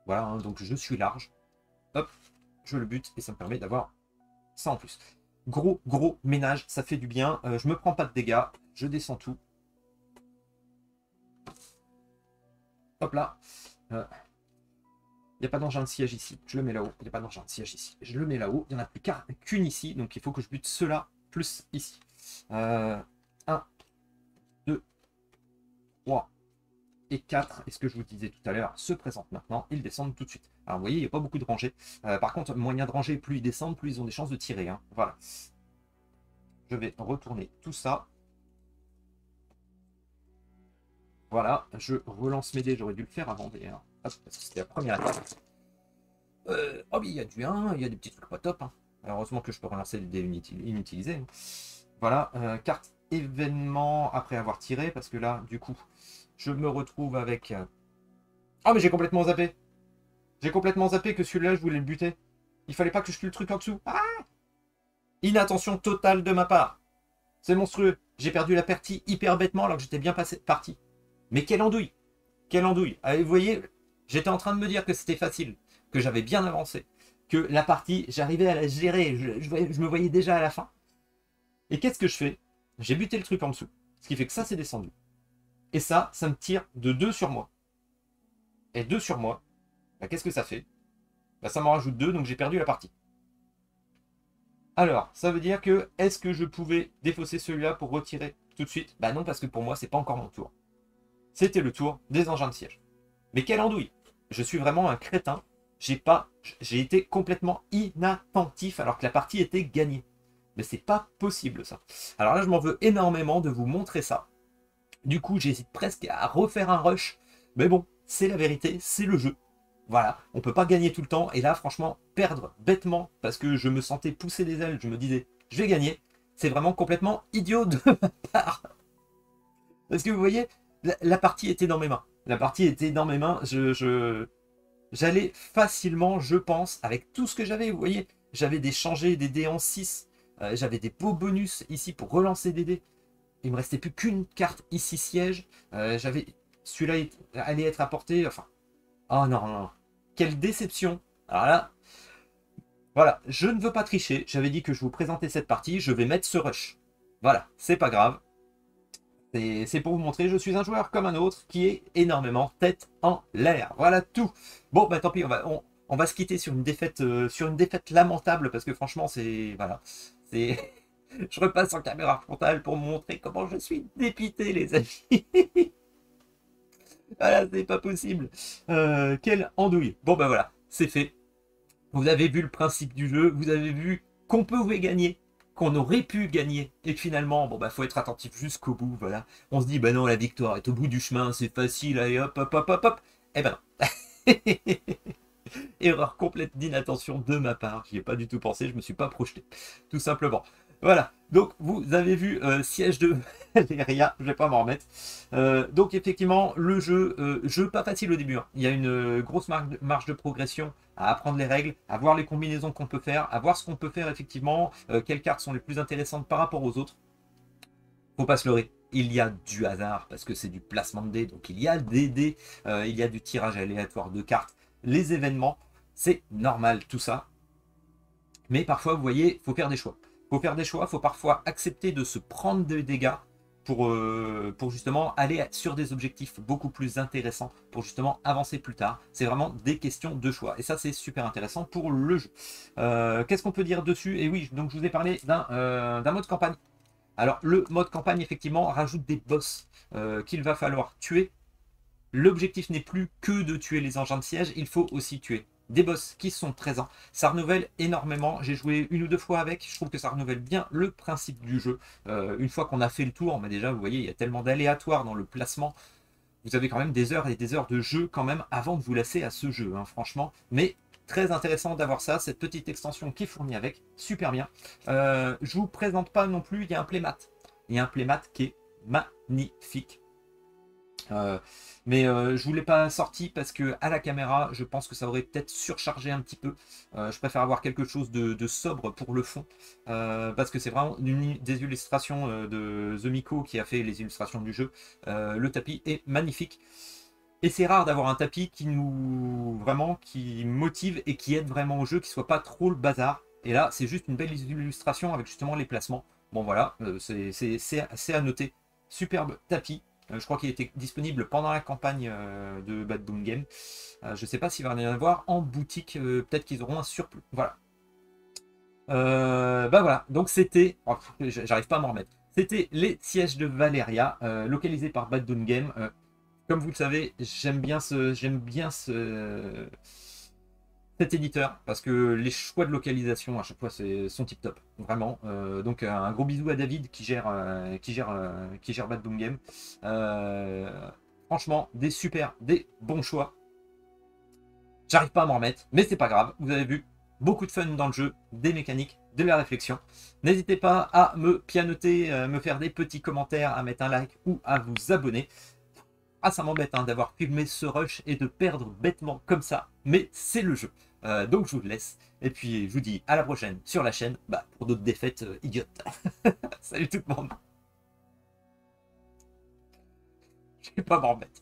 Voilà, hein, donc je suis large. Hop, je le bute et ça me permet d'avoir ça en plus. Gros ménage, ça fait du bien. Je me prends pas de dégâts, je descends tout. Hop là. Il n'y a pas d'engin de siège ici, je le mets là-haut. Il n'y a pas d'engin de siège ici, je le mets là-haut. Il n'y en a plus qu'une ici, donc il faut que je bute cela plus ici. 1, 2, 3 et 4. Et ce que je vous disais tout à l'heure se présente maintenant. Ils descendent tout de suite. Alors vous voyez, il n'y a pas beaucoup de rangées. Par contre, moins il y a de rangées, plus ils descendent, plus ils ont des chances de tirer. Hein. Voilà. Je vais retourner tout ça. Voilà, je relance mes dés, j'aurais dû le faire avant d'ailleurs. Hop, parce que c'était la première attaque. Oh, mais il y a du 1, il y a des petits trucs pas top. Hein. Alors, heureusement que je peux relancer les dés inutilisés. Hein. Voilà, carte événement après avoir tiré, parce que là, du coup, je me retrouve avec. Ah, mais j'ai complètement zappé! J'ai complètement zappé que celui-là, je voulais le buter. Il fallait pas que je tue le truc en dessous. Ah! Inattention totale de ma part. C'est monstrueux. J'ai perdu la partie hyper bêtement alors que j'étais bien parti. Mais quelle andouille! Quelle andouille! Allez, vous voyez, j'étais en train de me dire que c'était facile, que j'avais bien avancé, que la partie, j'arrivais à la gérer, je me voyais déjà à la fin. Et qu'est-ce que je fais? J'ai buté le truc en dessous. Ce qui fait que ça, c'est descendu. Et ça me tire de 2 sur moi. Et 2 sur moi, bah, qu'est-ce que ça fait? Bah, ça m'en rajoute 2, donc j'ai perdu la partie. Alors, ça veut dire que, est-ce que je pouvais défausser celui-là pour retirer tout de suite? Bah non, parce que pour moi, c'est pas encore mon tour. C'était le tour des engins de siège. Mais quelle andouille! Je suis vraiment un crétin. J'ai été complètement inattentif alors que la partie était gagnée. Mais c'est pas possible ça. Alors là, je m'en veux énormément de vous montrer ça. Du coup, j'hésite presque à refaire un rush. Mais bon, c'est la vérité, c'est le jeu. Voilà, on peut pas gagner tout le temps. Et là, franchement, perdre bêtement parce que je me sentais pousser des ailes, je me disais, je vais gagner. C'est vraiment complètement idiot de ma part. Parce que vous voyez, la partie était dans mes mains. La partie était dans mes mains. J'allais facilement, je pense, avec tout ce que j'avais. Vous voyez, j'avais des changés, des dés en 6. J'avais des beaux bonus ici pour relancer des dés. Il me restait plus qu'une carte ici siège. J'avais celui-là allait être apporté. Enfin, oh non, non, non. Quelle déception. Alors là, voilà, je ne veux pas tricher. J'avais dit que je vous présentais cette partie. Je vais mettre ce rush. Voilà, c'est pas grave. C'est pour vous montrer, je suis un joueur comme un autre qui est énormément tête en l'air. Voilà tout. Bon, bah tant pis, on va se quitter sur une défaite lamentable parce que franchement, c'est. Voilà. C'est. Je repasse en caméra frontale pour vous montrer comment je suis dépité, les amis. Voilà, c'est pas possible. Quelle andouille. Bon, bah voilà, c'est fait. Vous avez vu le principe du jeu, vous avez vu qu'on pouvait gagner, qu'on aurait pu gagner, et que finalement, bon bah faut être attentif jusqu'au bout, voilà. On se dit, bah non, la victoire est au bout du chemin, c'est facile, allez hop, hop, hop, hop, hop. Eh ben non. Erreur complète d'inattention de ma part, j'y ai pas du tout pensé, je me suis pas projeté, tout simplement. Voilà, donc vous avez vu siège de Valéria, je vais pas m'en remettre. Donc effectivement, le jeu pas facile au début, hein. Il y a une grosse marge de progression à apprendre les règles, à voir les combinaisons qu'on peut faire, à voir ce qu'on peut faire effectivement, quelles cartes sont les plus intéressantes par rapport aux autres. Faut pas se leurrer. Il y a du hasard parce que c'est du placement de dés, donc il y a des dés, il y a du tirage aléatoire de cartes, les événements, c'est normal tout ça. Mais parfois, vous voyez, il faut faire des choix. Il faut faire des choix, il faut parfois accepter de se prendre des dégâts pour justement aller sur des objectifs beaucoup plus intéressants, pour justement avancer plus tard. C'est vraiment des questions de choix. Et ça, c'est super intéressant pour le jeu. Qu'est-ce qu'on peut dire dessus? Et oui, donc je vous ai parlé d'un mode campagne. Alors, le mode campagne, effectivement, rajoute des boss qu'il va falloir tuer. L'objectif n'est plus que de tuer les engins de siège, il faut aussi tuer des boss qui sont présents. Ça renouvelle énormément. J'ai joué une ou deux fois avec. Je trouve que ça renouvelle bien le principe du jeu. Une fois qu'on a fait le tour, mais déjà, vous voyez, il y a tellement d'aléatoires dans le placement. Vous avez quand même des heures et des heures de jeu quand même avant de vous lasser à ce jeu, hein, franchement. Mais très intéressant d'avoir ça, cette petite extension qui fournit avec. Super bien. Je vous présente pas non plus, il y a un playmat. Il y a un playmat qui est magnifique. Mais je ne vous l'ai pas sorti parce que à la caméra, je pense que ça aurait peut-être surchargé un petit peu. Je préfère avoir quelque chose de sobre pour le fond parce que c'est vraiment des illustrations de The Miko qui a fait les illustrations du jeu. Le tapis est magnifique. Et c'est rare d'avoir un tapis qui nous vraiment qui motive et qui aide vraiment au jeu, qui soit pas trop le bazar. Et là, c'est juste une belle illustration avec justement les placements. Bon voilà, c'est à noter. Superbe tapis. Je crois qu'il était disponible pendant la campagne de Bad Boom Game. Je ne sais pas s'il va y en avoir en boutique. Peut-être qu'ils auront un surplus. Voilà. Bah voilà. Donc c'était. Oh, j'arrive pas à m'en remettre. C'était les sièges de Valeria, localisés par Bad Boom Game. Comme vous le savez, j'aime bien cet éditeur parce que les choix de localisation à chaque fois sont tip top, vraiment. Donc un gros bisou à David qui gère Bad Boom Game. Franchement, des bons choix. J'arrive pas à m'en remettre, mais c'est pas grave. Vous avez vu, beaucoup de fun dans le jeu, des mécaniques, de la réflexion. N'hésitez pas à me pianoter, me faire des petits commentaires, à mettre un like ou à vous abonner. Ah, ça m'embête hein, d'avoir filmé ce rush et de perdre bêtement comme ça, mais c'est le jeu. Donc je vous laisse. Et puis je vous dis à la prochaine sur la chaîne pour d'autres défaites idiotes. Salut tout le monde. Je vais pas m'en remettre.